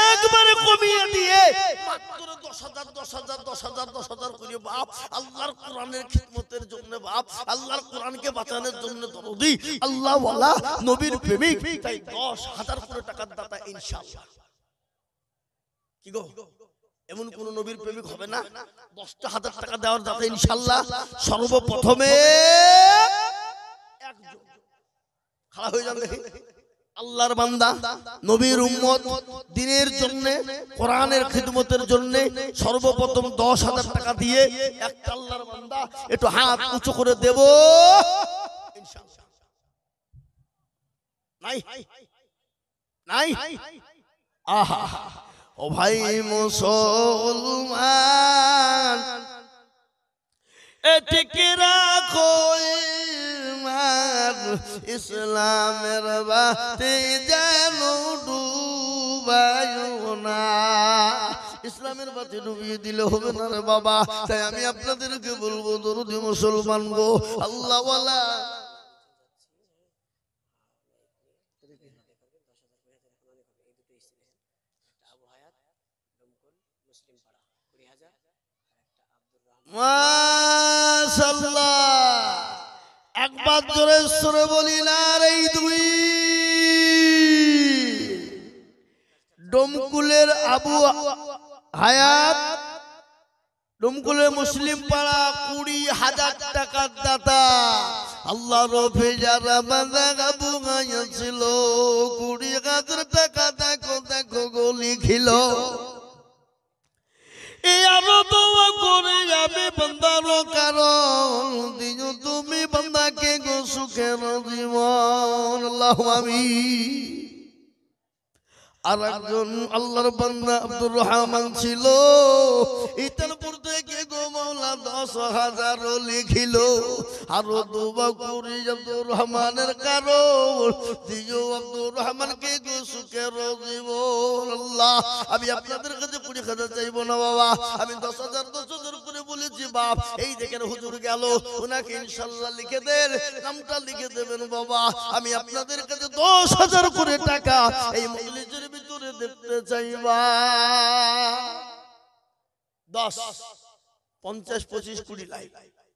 একবারে কমিয়ে দিয়ে মাত্র 10,000 করে বাপ আল্লাহর কোরআনের খিদমতের জন্য, বাপ আল্লাহর কোরআনকে বাঁচানোর জন্য দরদি আল্লাহ ওয়ালা নবীর প্রেমিক, তাই 10,000 করে টাকার দাতা ইনশাআল্লাহ। কি গো, এমন কোন নবীর প্রেমিক হবে না 10,000 টাকা দেওয়ার দাতা ইনশাআল্লাহ? সর্বপ্রথমে একজন খাড়া হয়ে যান দেখি, আল্লাহর বান্দা, নবীর উম্মত, দ্বীনের জন্য, কোরআনের খিদমতের জন্য সর্বপ্রথম 10,000 টাকা দিয়ে একটা আল্লাহর বান্দা একটু হাত উঁচু করে দেব ইনশাআল্লাহ। নাই নাই? আহা ও ভাই মুসলমান, এটিকে রাখো ইসলামের বাতি যেন ডুবায়ো না। ইসলামের বাতি ডুবিয়ে দিলে হবে না রে বাবা। তাই আমি আপনাদেরকে বলবো দরদি মুসলমান গো, আল্লাহ ওয়ালা মাশাআল্লাহ, একবার জোরে সুরে বলি না এই দুই। ডোমকুলের আবু হায়াত, ডোমকুলের মুসলিম পাড়া 20,000 টাকার দাতা। আল্লাহ রফে যারা বান্দা আবু হায়াত ছিল 20,000 টাকা দেখো দেখো গো লিখিল। এই আরো দোয়া করে আমি বান্দার কারণ দিও তুমি বান্দাকে গো সুখের জীবন। আল্লাহুম্মা আমিন। আর একজন আল্লাহর বান্দা আব্দুর রহমান ছিল, ইতালপুর থেকে গো মাওলা 10,000 লিখিল। আরো দোয়া করি আব্দুর রহমানের কারণ দিও আব্দুর রহমানকে গো সুখের জীবন। আল্লাহ আমি আপনাদের কাছে 20,000 চাইবো না বাবা, আমি 10,000 করে বলেছি বাপ। এই দেখেন হুজুর গেল, ওনাকে ইনশাআল্লাহ লিখে দেন, নামটা লিখে দেবেন বাবা। আমি আপনাদের কাছে 10,000 করে টাকা এই মজলিসের ভিতরে দেখতে চাইবা। 10, 50, 25, 20 লাই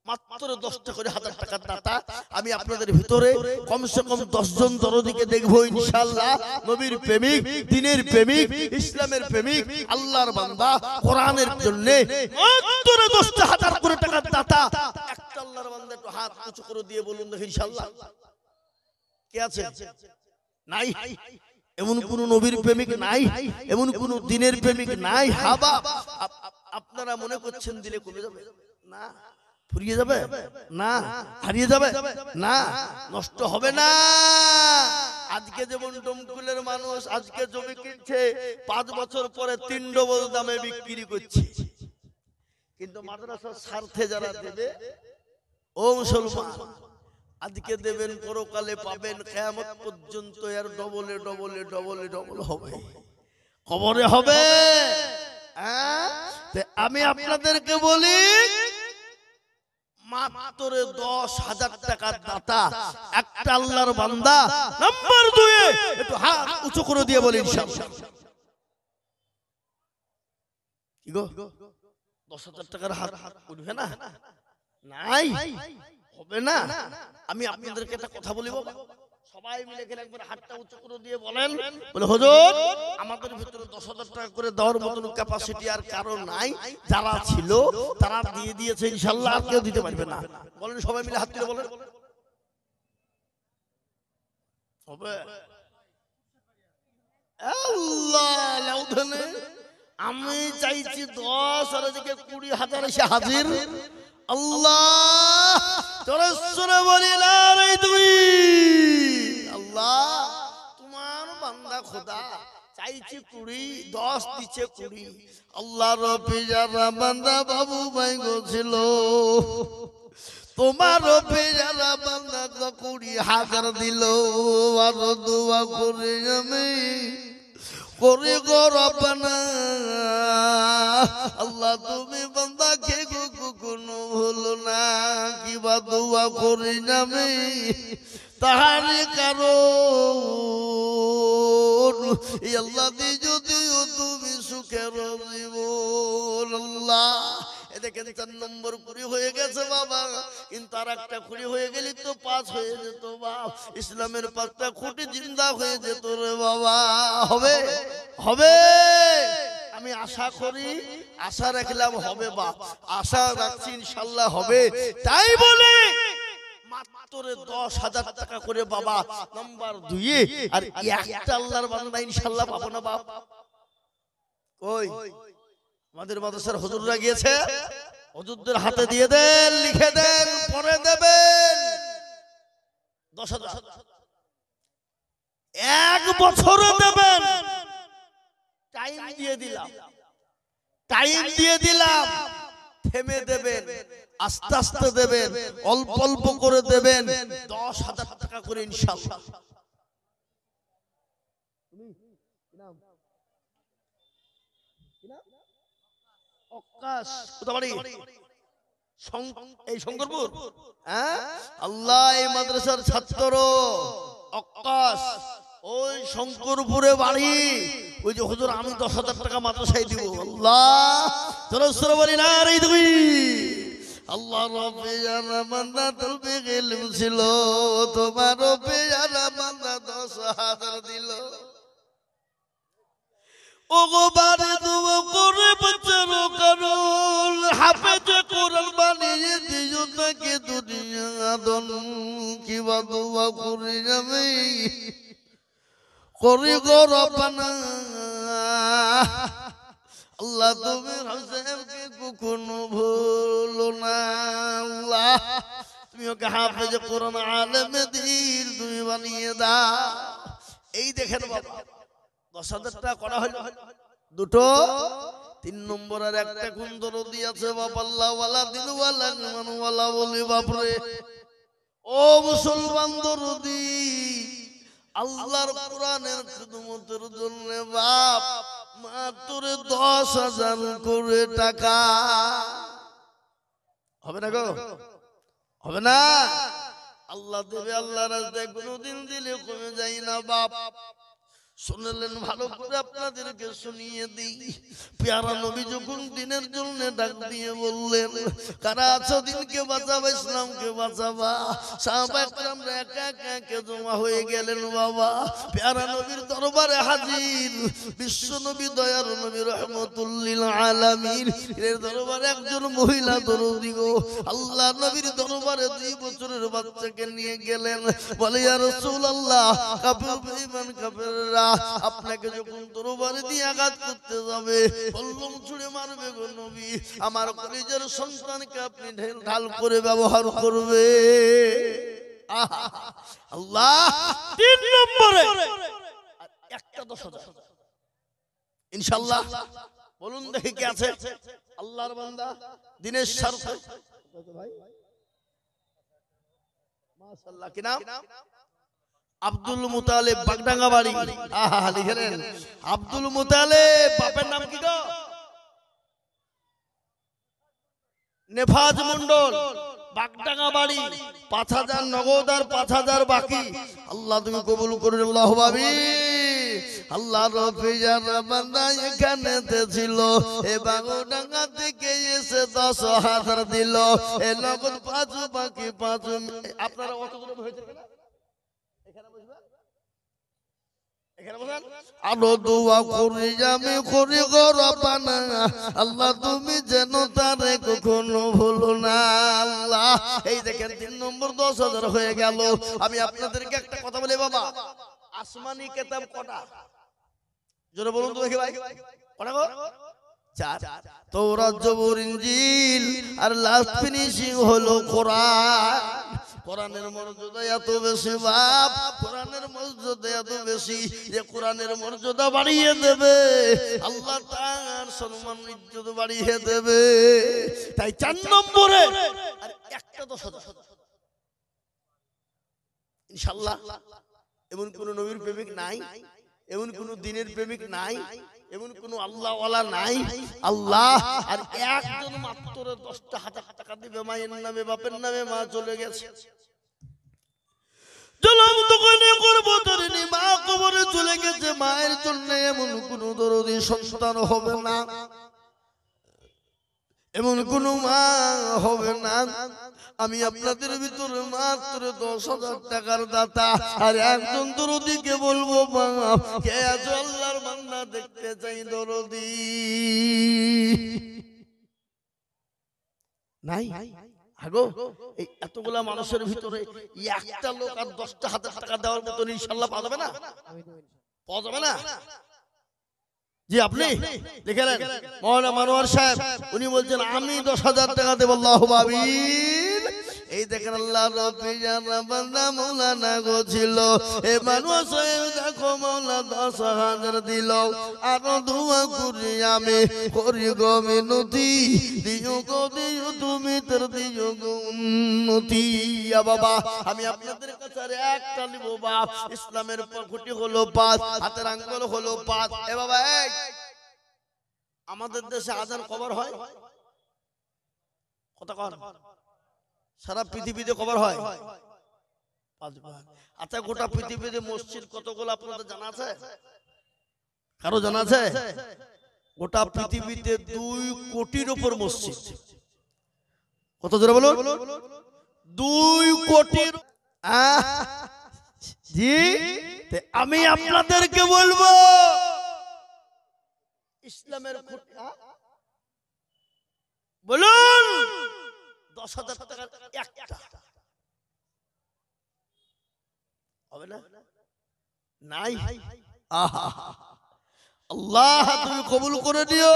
মাত্র 10টা করে 1000 টাকার দাতা। আমি আপনাদের ভিতরে কমসে কম 10 জন দরদিকে দেখবো ইনশাআল্লাহ। নবীর প্রেমিক, দ্বীনের প্রেমিক, ইসলামের প্রেমিক, আল্লাহর বান্দা, কোরআনের জন্য মাত্র 10টা 1000 করে টাকার দাতা। একটা আল্লাহর বান্দা একটু হাত উঁচু করে দিয়ে বলুন দেখি ইনশাআল্লাহ কে আছে? নাই? এমন কোন নবীর প্রেমিক নাই? এমন কোন দ্বীনের প্রেমিক নাই? হাবা আপনারা মনে করছেন দিলে কমে যাবে? না। ফুরিয়ে যাবে? না। হারিয়ে যাবে? না। নষ্ট হবে না। আজকে যেমন ডোমকুলের মানুষ আজকে জমি কিনছে, 5 বছর পরে 3 ডবল দামে বিক্রি করছে। কিন্তু মাদ্রাসার স্বার্থে যারা দেবে, ও মুসলমান আজকে দেবেন, পরকালে পাবেন, কিয়ামত পর্যন্ত এর ডবলে ডবলে ডবলে ডবল হবে, কবরে হবে। আমি আপনাদেরকে বলি মাত্র 10,000 টাকার দাতা একটা আল্লাহর বান্দা। নাম্বার 2 একটু হাত উঁচু করে দিয়ে বলি ইনশাআল্লাহ। কি গো 10,000 টাকার হাত উঠবে না? নাই, হবে না। আমি আপনাদেরকে একটা কথা বলি বাবা, সবাই মিলে গেলে একবার হাতটা উঁচু করে দিয়ে বলেন, বলে হুজুর আমাদের ভিতরে 10,000 টাকা করে দেওয়ার মতন ক্যাপাসিটি আর কারণ নাই। যারা ছিল তারা দিয়ে দিয়েছে ইনশাআল্লাহ, আর কেউ দিতে পারবে না। বলেন সবাই মিলে হাত তুলে বলেন হবে। আল্লাহ লাউধানে আমি চাইছি 10 আর এদিকে 20,000 এসে হাজির। আল্লাহ জোরে বলি না রে তুই। আল্লাহ তোমার বান্দা খোদা চাইছি 20, 10 দিচ্ছে 20। আল্লাহর পেয়ারা বান্দা বাবু ভাই গো ছিল, তোমার পেয়ারা বান্দা 20,000 দিল। আর দোয়া করে আমি করে গো রব্বানা, আল্লাহ তুমি বান্দাকে কখনো ভুলো না। কিবা দোয়া করি আমি তাহার কারণ আল্লাহ যদিও তুমি সুখের জীবন। আল্লাহ দেখেন 4 নম্বর কুড়ি হয়ে গেছে বাবা, কিন্তু আর একটা কুড়ি হয়ে গেলি তো 5 হয়ে যেত বাপ। ইসলামের 5টা খুঁটি জিন্দা হয়ে যেত রে বাবা। হবে? হবে। আমি আশা করি, আশা রাখলাম হবে বাপ, আশা রাখছি ইনশাআল্লাহ হবে। তাই বলে মাত্র 10,000 টাকা করে বাবা নাম্বার 2 আর একটা আল্লাহর বান্দা ইনশাআল্লাহ পাবো না বাপ? কই আমাদের মাদ্রাসার হুজুররা গিয়েছে, হুজুরদের হাতে দিয়ে দেন, লিখে দেন, পরে দেবেন 10,000। 1 বছরে দেবেন। টাইম দিয়ে দিলাম, টাইম দিয়ে দিলাম। থেমে দেবেন, আস্তে আস্তে দেবেন, অল্প অল্প করে দেবেন। 10,000 টাকা করে ইনশাআল্লাহ। এই শঙ্করপুর, আল্লাহ এই মাদ্রাসার ছাত্র অক্কাশ, ওই শঙ্করপুরে বাড়ি। ওই যে হুজুর আমি 10,000 টাকা মাদ্রাসায় দিব। আল্লাহ জোরে বলি না রে তুই। আল্লাহ রব্বিয়ানা বান্দা তলবে ইলম ছিল, তোমার রব্বিয়ানা বান্দা 10,000 দিল। ওগো বারে দোয়া করে বাচ্চার কারণ হাফেজ কোরআন বানিয়ে দিও তাকে দুনিয়া দন। কিবা দোয়া করে আমি করি গো রব্বানা, আল্লাহ তুমি হোসেনকে কখনো ভুলো না। আল্লাহ তুমি ওকে হাফেজ কোরআন আলেমে দিন তুমি বানিয়ে দাও। এই দেখেন বাবা 10,000 টাকা করা হলো দুটো। 3 নম্বর আর একটা কোন দরদি আছে বাপ, আল্লাহ ওয়ালা দিল ওয়ালা মান ওয়ালা বলি বাপরে। ও মুসলমান দরদি, আল্লাহর কোরআনের খিদমতের জন্য বাপ মাত্র 10,000 করে টাকা হবে না গো? হবে না? আল্লাহ দেবে, আল্লাহ রাস্তায় কোনোদিন দিলে কমে যায় না বাপ। শুনলেন, ভালো করে আপনাদেরকে শুনিয়ে দিই। পেয়ারা নবী যখন দিনের জন্য ডাক দিয়ে বললেন, কারা আছো দিনকে বাঁচাবা, ইসলামকে বাঁচাবা, সাহাবায়ে কেরামরা একা একা একা জমা হয়ে গেলেন বাবা। পেয়ারা নবীর দরবারে হাজির বিশ্ব নবী, দয়ার নবী, রহমতুল লিল আলামিন এর দরবারে একজন মহিলা দরদি গো, আল্লাহ নবীর দরবারে 2 বছরের বাচ্চাকে নিয়ে গেলেন। বলে, ইয়া রাসূলুল্লাহ, কাফের বেঈমান কাফেররা আপনাকে যখন তরবারি দিয়ে আঘাত করতে যাবে, বল্লম ছুঁড়ে মারবে গো নবী, আমার কলিজার সন্তানকে আপনি ঢাল করে ব্যবহার করবে। আল্লাহ 3 নম্বরে একটা 10,000 ইনশাআল্লাহ। বলুন দেখি কে আছে আল্লাহর বান্দা দিনের স্বার্থে? মাশাআল্লাহ, কি নাম? আব্দুল মুতালিব, বাগডাঙ্গা বাড়ি। আহা, লিখেন আব্দুল মুতালিব। বাপের নাম কি গো? নেফাজ মন্ডল, বাগডাঙ্গা বাড়ি। 5,000 নগদ আর 5,000 বাকি। আল্লাহ তুমি কবুল করুন, আল্লাহুম্মা আমিন। আল্লাহ রফিজার বান্দা এখানেতে ছিল, এ বাগডাঙ্গা থেকে এসে 10,000 দিল, এ নগদ 5 বাকি 5। আপনারা কত দূরে হয়েছে না? আরো দোয়া করি আমি, করি গো রব্বানা, আল্লাহ তুমি যেন তারে কখনো ভুলো না আল্লাহ। এই দেখেন 3 নম্বর 10,000 হয়ে গেল। আমি আপনাদেরকে একটা কথা বলি বাবা, আসমানি কিতাব কটা? জোরে বলুন তো দেখি ভাই, কটা গো? 4। তাওরাত, জবুর, ইনজিল, আর লাস্ট ফিনিশিং হলো কোরআন। কোরআনের মর্যাদা এত বেশি বাপ, কোরআনের মর্যাদা এত বেশি যে কোরআনের মর্যাদা বাড়িয়ে দেবে আল্লাহ, তার সম্মান ইজ্জত বাড়িয়ে দেবে। তাই 4 নম্বরে আর একটা 10,000 ইনশাআল্লাহ। এমন কোন নবীর প্রেমিক নাই, এমন কোন দিনের প্রেমিক নাই, এমন কোন আল্লাহ ওয়ালা নাই। আল্লাহ আর একজন মাত্র 10,000 টাকা দিবে মায়ের নামে, বাপের নামে, মা চলে গেছে, জলম দোকানে করব ধরেনি, মা কবরে চলে গেছে, মায়ের জন্য এমন কোন দরদি সন্তান হবে না, এমন কোন মা হবে না। আমি আপনাদের ভিতরে মাত্র 10,000 টাকার দাতা আর একজন দরদিকে বলবো, মা কে আছো আল্লাহর বান্দা, দেখতে চাই দরদি। নাই আগো, এই এতগুলা মানুষের ভিতরে একটা লোক আর 10,000 টাকা দেওয়ার মতো ইনশাআল্লাহ পাওয়া যাবে না? পাওয়া যাবে না? জি, আপনি লিখে নেন, মাওলানা মনোয়ার সাহেব উনি বলছেন আমি 10,000 টাকা দেব, আল্লাহুম্মা আমিন। এই দেখেন আল্লাহ রফিজান বান্দা মাওলানা গো ছিল, এ মানুষ দেখো মাওলা 10,000 দিল। আরো দোয়া করি আমি, করি গো মিনতি, দিও গো দিও তুমি তোর দিও গো উন্নতি। বাবা আমি আপনাদের কাছে একটা নিব বাপ, ইসলামের খুঁটি হলো 5, হাতের আঙ্গুল হলো 5। এ বাবা, এই আমাদের দেশে আজান কবর হয় কতক্ষণ? সারা পৃথিবীতে কবর হয় 5 বার। আচ্ছা, গোটা পৃথিবীতে মসজিদ কতগুলো আপনাদের জানা আছে? কারো জানা আছে? গোটা পৃথিবীতে 2 কোটির উপর মসজিদ। কত জোরে বলুন? 2 কোটির। জি, আমি আপনাদেরকে বলবো ইসলামের খুঁটি বলুন 10,000 টাকার একটা হবে না? নাই। আল্লাহ তুমি কবুল করে দিও।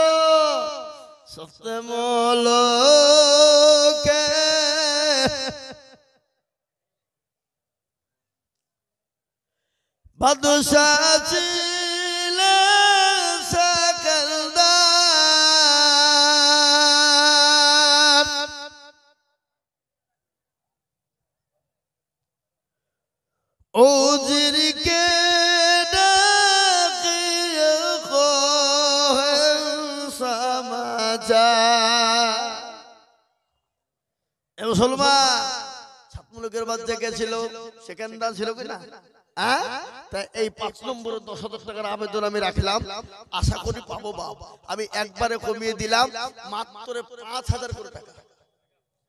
সস্তে মোলকে বাদশাহ ছিলেন সকলদার, उजर के डाके खोह समाजा এ মুসলমান ছাত্রলোকের বাচ্চা কে ছিল সেকেন্ডার ছিল কি না তাই এই 5 নম্বরে 10,000 টাকার আবেদন আমি রাখলাম আশা করি পাবো বাবা আমি একবারে কমিয়ে দিলাম মাত্র 5,000 করে টাকা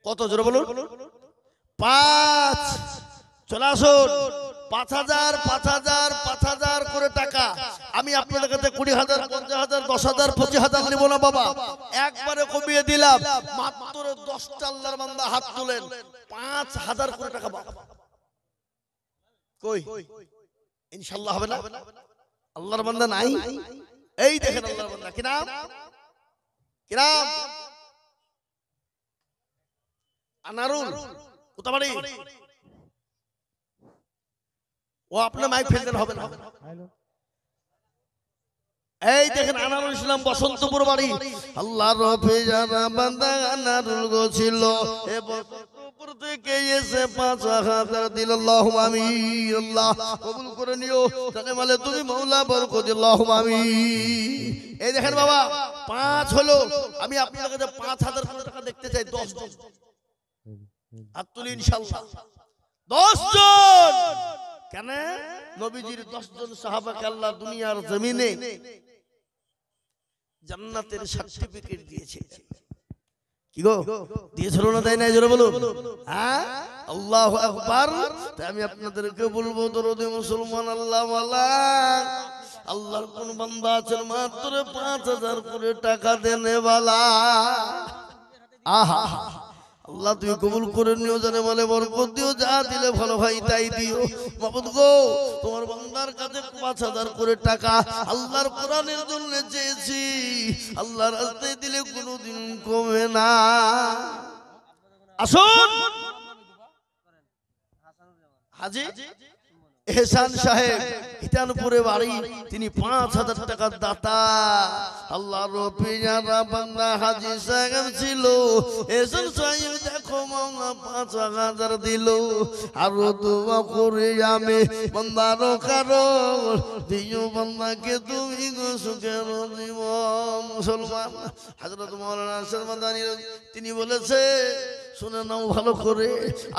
কত জোরে বলুন 5 চলে আসুন 5,000 5,000 5,000 করে টাকা আমি আপনাদের কাছে 20,000 50,000 10,000 25,000 নিব না বাবা একবারে কমিয়ে দিলাম মাত্র 10টা আল্লাহর বান্দা হাত তুলেন 5,000 করে টাকা বাবা কই ইনশাআল্লাহ হবে না আল্লাহর বান্দা নাই এই দেখেন আল্লাহর বান্দা কি নাম আনারুল কোথাবাড়ি ও আপনার মাইক ফেলতে হবে না এই দেখেন আনারুল ইসলাম বসন্তপুর বাড়ি আল্লাহর রফে জানা বান্দা আনারুল গো ছিল এ বসন্তপুর থেকে এসে 5,000 দিল আল্লাহুম্মা আমিন আল্লাহ কবুল করে নিও জানে মালে তুমি মাওলা বরকত আল্লাহুম্মা আমিন এই দেখেন বাবা 5 হলো আমি আপনাদের কাছে 5,000 টাকা দেখতে চাই 10 জন আতুল ইনশাআল্লাহ 10 জন কেন নবীজির 10 জন সাহাবাকে আল্লাহ দুনিয়ার জমিনে জান্নাতের সার্টিফিকেট দিয়েছে কি গো দিয়েছিল না তাই না জোরে বলুন হ্যাঁ আল্লাহু আকবার তাই আমি আপনাদেরকে বলবো দরদে মুসলমান আল্লাহ ওয়ালা আল্লাহর কোন বান্দা আছেন মাত্র 5,000 করে টাকা দেনে वाला আহা আল্লাহ তুমি কবুল করে নিও জানে বলে বরকত দিও যা দিলে ভালো ভাই তাই দিও মাবুদ গো তোমার বান্দার কাছে 5,000 করে টাকা আল্লাহর কোরআনের জন্য চেয়েছি আল্লাহর রাস্তায় দিলে কোনোদিন কমে না আসুন হাজী এহসান সাহেব হিতানপুরে বাড়ি তিনি 5,000 টাকার দাতা আল্লাহর রফিজারা বান্দা হাজী সাহেব ছিল এহসান সাহেব দেখো মাওলা 5,000 দিল আর দোয়া করে আমি বান্দার কারণ দিও বান্দাকে তুমি গো সুখের জীবন মুসলমান হযরত মাওলানা আশরাফ মাদানী তিনি বলেছে শুনে নাও ভালো করে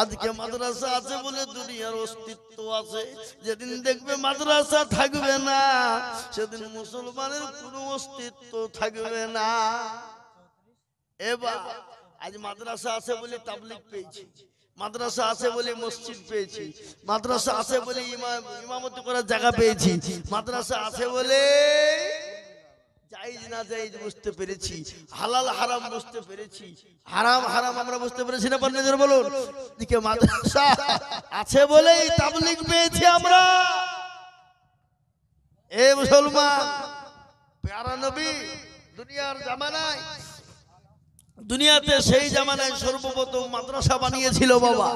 আজকে মাদ্রাসা আছে বলে দুনিয়ার অস্তিত্ব আছে যেদিন দেখবে মাদ্রাসা থাকবে না সেদিন মুসলমানের কোনো অস্তিত্ব থাকবে না এবার আজ মাদ্রাসা আছে বলে তাবলীগ পেয়েছি মাদ্রাসা আছে বলে মসজিদ পেয়েছি মাদ্রাসা আছে বলে ইমামতি করার জায়গা পেয়েছি মাদ্রাসা আছে বলে জায়েজ না জায়েজ বুঝতে পেরেছি হালাল হারাম বুঝতে পেরেছি হারাম হারাম আমরা বুঝতে পেরেছি না পান্নাজর বলুন দিকে মাদ্রাসা আছে বলেই তাবলীগ পেয়েছি আমরা এ মুসলমান প্যারা নবী দুনিয়ার জামানায় দুনিয়াতে সেই জামানায় সর্বপ্রথম মাদ্রাসা বানিয়েছিল বাবা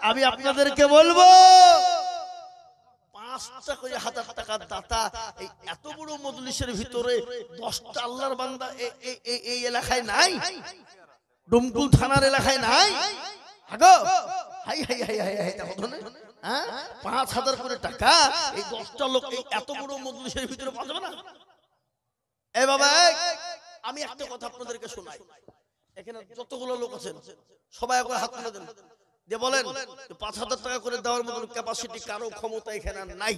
আমি আপনাদেরকে বলবো 5টা করে 1,000 টাকার দাতা এই এত বড় মজলিসের ভিতরে 10টা আল্লাহর বান্দা এই এলাকায় নাই ডুমকুল থানার এলাকায় নাই আগো high high high high high দেখো না হ্যাঁ 5,000 করে টাকা এই 10টা লোক এই এত বড় মজলিসের ভিতরে পাওয়া যাবে না এই বাবা আমি একটা কথা আপনাদেরকে শোনাই এখানে যতগুলো লোক আছেন সবাই একবার হাত তুলে দেন দিয়ে বলেন 5,000 টাকা করে দেওয়ার মতো ক্যাপাসিটি কারো ক্ষমতা এখানে নাই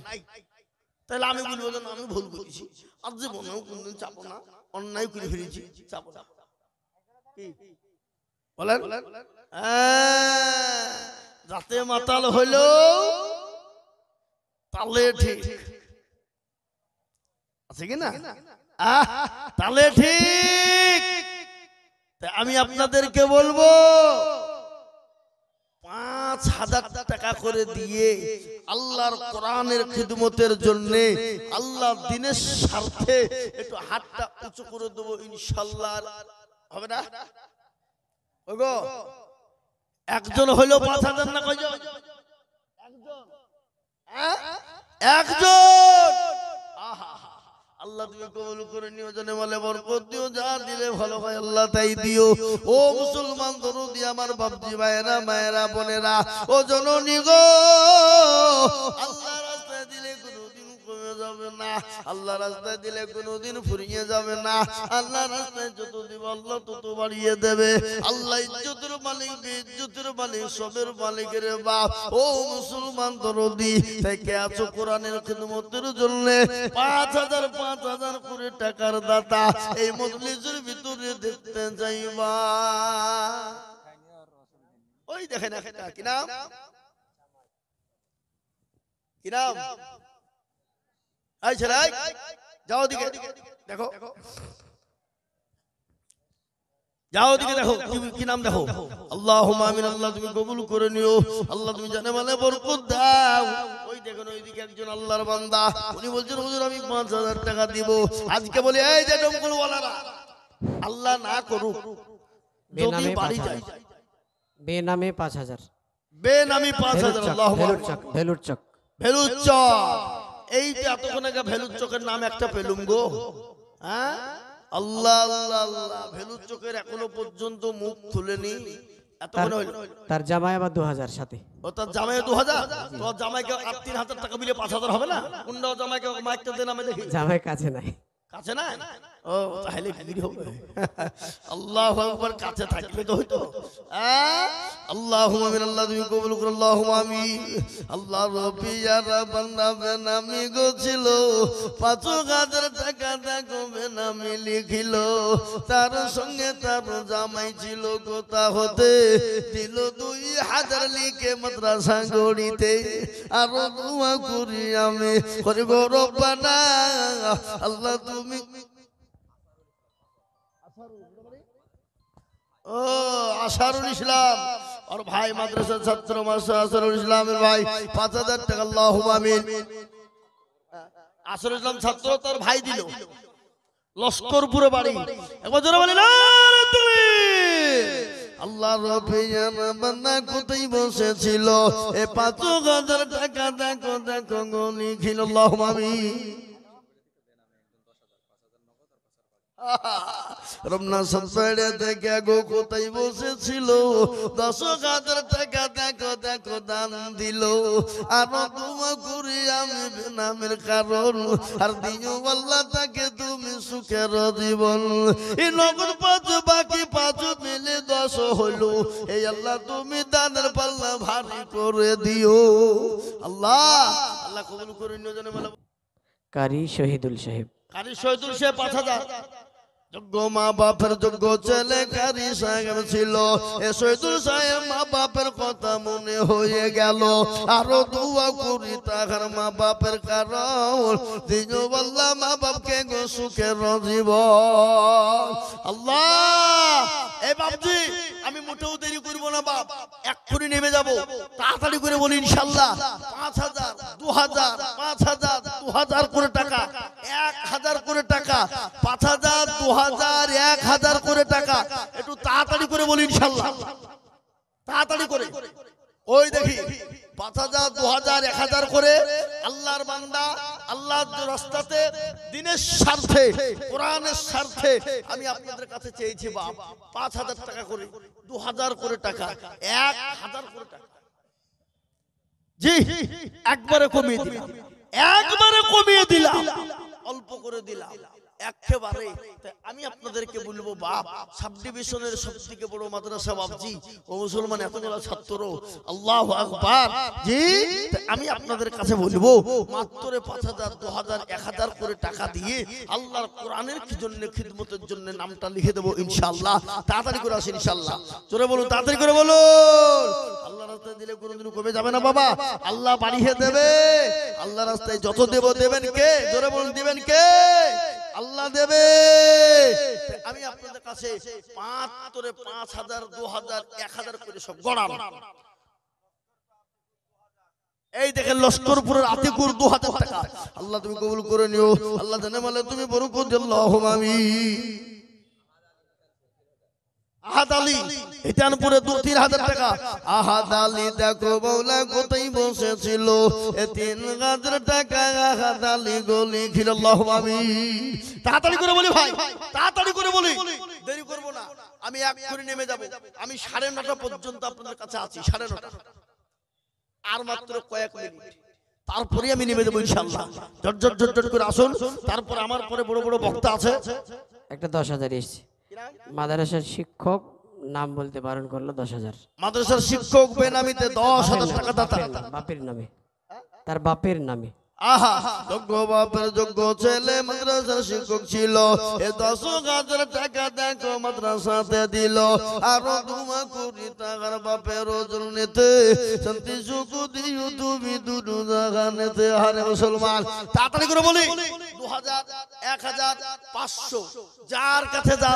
তাহলে আমি বলবো যে আমি ভুল করেছি আর জীবনেও কোনদিন চাপো না অন্যায় করে ফেলেছি চাপো না কি বলেন রাতে মাতাল হইলো তালে ঠিক আছে কি না তালে ঠিক আমি আপনাদেরকে বলবো 5,000 টাকা করে দিয়ে আল্লাহর কোরআনের খিদমতের জন্য আল্লাহ দ্বীনের স্বার্থে একটু হাতটা উঁচু করে দেব ইনশাআল্লাহ হবে না ওগো একজন হলো 5,000 না কয়জন একজন একজন আল্লাহ তুমি কবুল করে নিও, জানে বলে বরকত দিও, যা দিলে ভালো হয় আল্লাহ তাই দিও। ও মুসলমান দরদি আমার বাপজি ভাইয়েরা মায়েরা বোনেরা, ও জননী গো, আল্লাহ রাস্তায় দিলে কোনোদিন কমে যাবে না, আল্লাহ রাস্তায় দিলে কোনোদিন ফুরিয়ে যাবে না। আল্লাহ রাস্তায় যত দিব আল্লাহ তত বাড়িয়ে দেবে। আল্লাহ ইজ্জতের মালিক, ইজ্জতের মালিক, সবের মালিকের বাপ। ও মুসলমান দরদি থেকে আছো কোরআনের খিদমতের জন্য 5,000 করে টাকার দাতা এই মজলিসের ভিতরে দেখতে যাইবা। ওই দেখেন একটা কি নাম, কি নাম? এই ছেলে যাও দিকে দেখো, যাও দিকে দেখো কি নাম দেখো। আল্লাহুম্মা আমিন। আল্লাহ তুমি কবুল করে নিও, আল্লাহ তুমি জানে মানে বরকত দাও। ওই দেখুন ওইদিকে একজন আল্লাহর বান্দা, উনি বলছেন হুজুর আমি 5,000 টাকা দিব। আজকে বলি এই যে ডমকুল ওয়ালারা, আল্লাহ না করুক যদি বাড়ি যায় বেনামে 5,000, বেনামি 5,000। আল্লাহুম্মা ভেলুর চক ভেলুর চক, এইটা এতক্ষণ আগে ভেলুর চকের নাম একটা পেলুম গো। হ্যাঁ আল্লাহ আল্লাহ আল্লাহ, ভেলুর চকের এখনো পর্যন্ত মুখ খুলেনি। তার জামাই আবার 2,000 সাথে। ও তার জামাই 2,000, তোর জামাইকে 3,000 টাকা মিলে 5,000 হবে না? কোনটা জামাইকে মাইকটা দেন আমি দেখি। জামাই কাছে নাই, কাছে না? ও তাহলে কি হবে? আল্লাহু আকবার, কাছে থাকলে তো হইতো। আল্লাহুম্মা আমিন। আল্লাহ তুমি কবুল করো, আল্লাহুম্মা আমিন। আল্লাহ রব্বি ইয়া রাব্বানা বেনামি গো ছিল 5,000 টাকা দেখো বেনামি লিখিল, তার সঙ্গে তার জামাই ছিল কোথা হতে দিল 2,000 লিখে মাদ্রাসা গড়িতে। আর দোয়া করি আমি করে গো রব্বানা, আল্লাহ তুমি ও আশারুল ইসলাম আর ভাই মাদ্রাসার ছাত্র মাস্টার আশারুল ইসলামের ভাই 5,000 টাকা। আল্লাহুম্মা আমিন। আশারুল ইসলাম ছাত্র, তার ভাই দিল লস্করপুরে বাড়ি। একবার জোরে বলেন তুমি। আল্লাহ রব্বিয়ান বান্দা কোথায় বসেছিল এ 5,000 টাকা দেখো দেখো গনি খিল। আল্লাহুম্মা আমিন। রমনা সঞ্চয়ে দেখে গো কোথায় বসেছিল 10,000 টাকা দেখো দেখো দান দিল। আর তোমা করি আমি বেনামের কারণ, আর দিও আল্লাহ তাকে তুমি সুখের জীবন। এই নগদ 5 বাকি 5 মিলে 10 হলো। এই আল্লাহ তুমি দানের পাল্লা ভারী করে দিও। আল্লাহ আল্লাহ কবুল করে নিও। জানে বলে কারি শহীদুল সাহেব, কারি শহীদুল সাহেব 5,000। যোগ্য মা বাপের যোগ্য ছেলে কারি সাহেব ছিল। এ শহীদুল সাহেব মা বাপের কথা মনে হয়ে গেল। আরো দোয়া করি তাহার মা বাপের কারণ, দিও আল্লাহ মা বাপকে গো সুখের জীবন। আল্লাহ এই বাপজি আমি মোটেও দেরি করব না বাপ, এক্ষুনি নেমে যাব। তাড়াতাড়ি করে বলি ইনশাআল্লাহ 5,000 2,000 5,000 2,000 করে টাকা, 1,000 করে টাকা, 5,000 2,000 1,000 করে টাকা। একটু তাড়াতাড়ি করে বলি ইনশাআল্লাহ, তাড়াতাড়ি করে। ওই দেখি 5,000 2,000 1,000 করে আল্লাহর বান্দা আল্লাহর রাস্তাতে দ্বীনের স্বার্থে কোরআনের স্বার্থে আমি আপনাদের কাছে চেয়েছি বাপ 5,000 টাকা করে, 2,000 করে টাকা, 1,000 করে টাকা। জি একবারে কমিয়ে দিলাম, একবারে কমিয়ে দিলাম, অল্প করে দিলাম একেবারে। আমি আপনাদেরকে বলবো বাপ, সাব ডিভিশনের সবথেকে বড় মাদ্রাসা বাপজি ও মুসলমান এতগুলো ছাত্র, আল্লাহু আকবার। জি আমি আপনাদের কাছে বলবো মাত্র 5,000 2,000 1,000 করে টাকা দিয়ে আল্লাহর কোরআনের কি জন্য খিদমতের জন্য নামটা লিখে দেবো ইনশাআল্লাহ। তাড়াতাড়ি করে আসেন ইনশাআল্লাহ, জোরে বলুন, তাড়াতাড়ি করে বলুন। আল্লাহ রাস্তায় দিলে কোনোদিন কমে যাবে না বাবা, আল্লাহ বাড়িয়ে দেবে। আল্লাহ রাস্তায় যত দেব দেবেন কে? জোরে বলুন দিবেন কে? আল্লাহ দেবে। আমি আপনাদের কাছে মাত্র 5,000 2,000 1,000 করে সব গড়াম। এই দেখেন লস্করপুরের আতিকুর 2,000 টাকা। আল্লাহ তুমি কবুল করে নিও, আল্লাহ জানে বলে তুমি বরকত দাও। আল্লাহুম্মা আমিন। আহাদ আলী হিতানপুরে 2-3 হাজার টাকা। আহাদ আলী দেখো বৌলা কোথায় বসেছিল, 3 হাজার টাকা আহাদ আলী গলি খিল। আল্লাহু আমিন। তাড়াতাড়ি করে বলি ভাই, তাড়াতাড়ি করে বলি, দেরি করব না। আমি এক্ষুনি নেমে যাব। আমি 9:30 পর্যন্ত আপনাদের কাছে আছি, 9:30। আর মাত্র কয়েক মিনিট, তারপরে আমি নেমে যাবো ইনশাআল্লাহ। ঝটঝট ঝটঝট করে আসুন। তারপর আমার পরে বড় বড় বক্তা আছে। একটা 10,000 এসছে। মাদ্রাসার শিক্ষক নাম বলতে বারণ করলো, 10,000। মাদ্রাসার শিক্ষক বেনামিতে 10,000 টাকা দাতা। বাপের নামে, তার বাপের নামে। আহা, যোগ্য বাপের যোগ্য ছেলে মাদ্রাসার শিক্ষক ছিল। 10,000 টাকা দেখো মাদ্রাসাতে দিল। আরো 2 কোটি টাকার বাপের ওজন নিতে, শান্তি সুখ দিও তুমি দুটো জাগানেতে। আরে মুসলমান, তাড়াতাড়ি করে বলি, 2,000, 1,000, 500, যার কাছে যা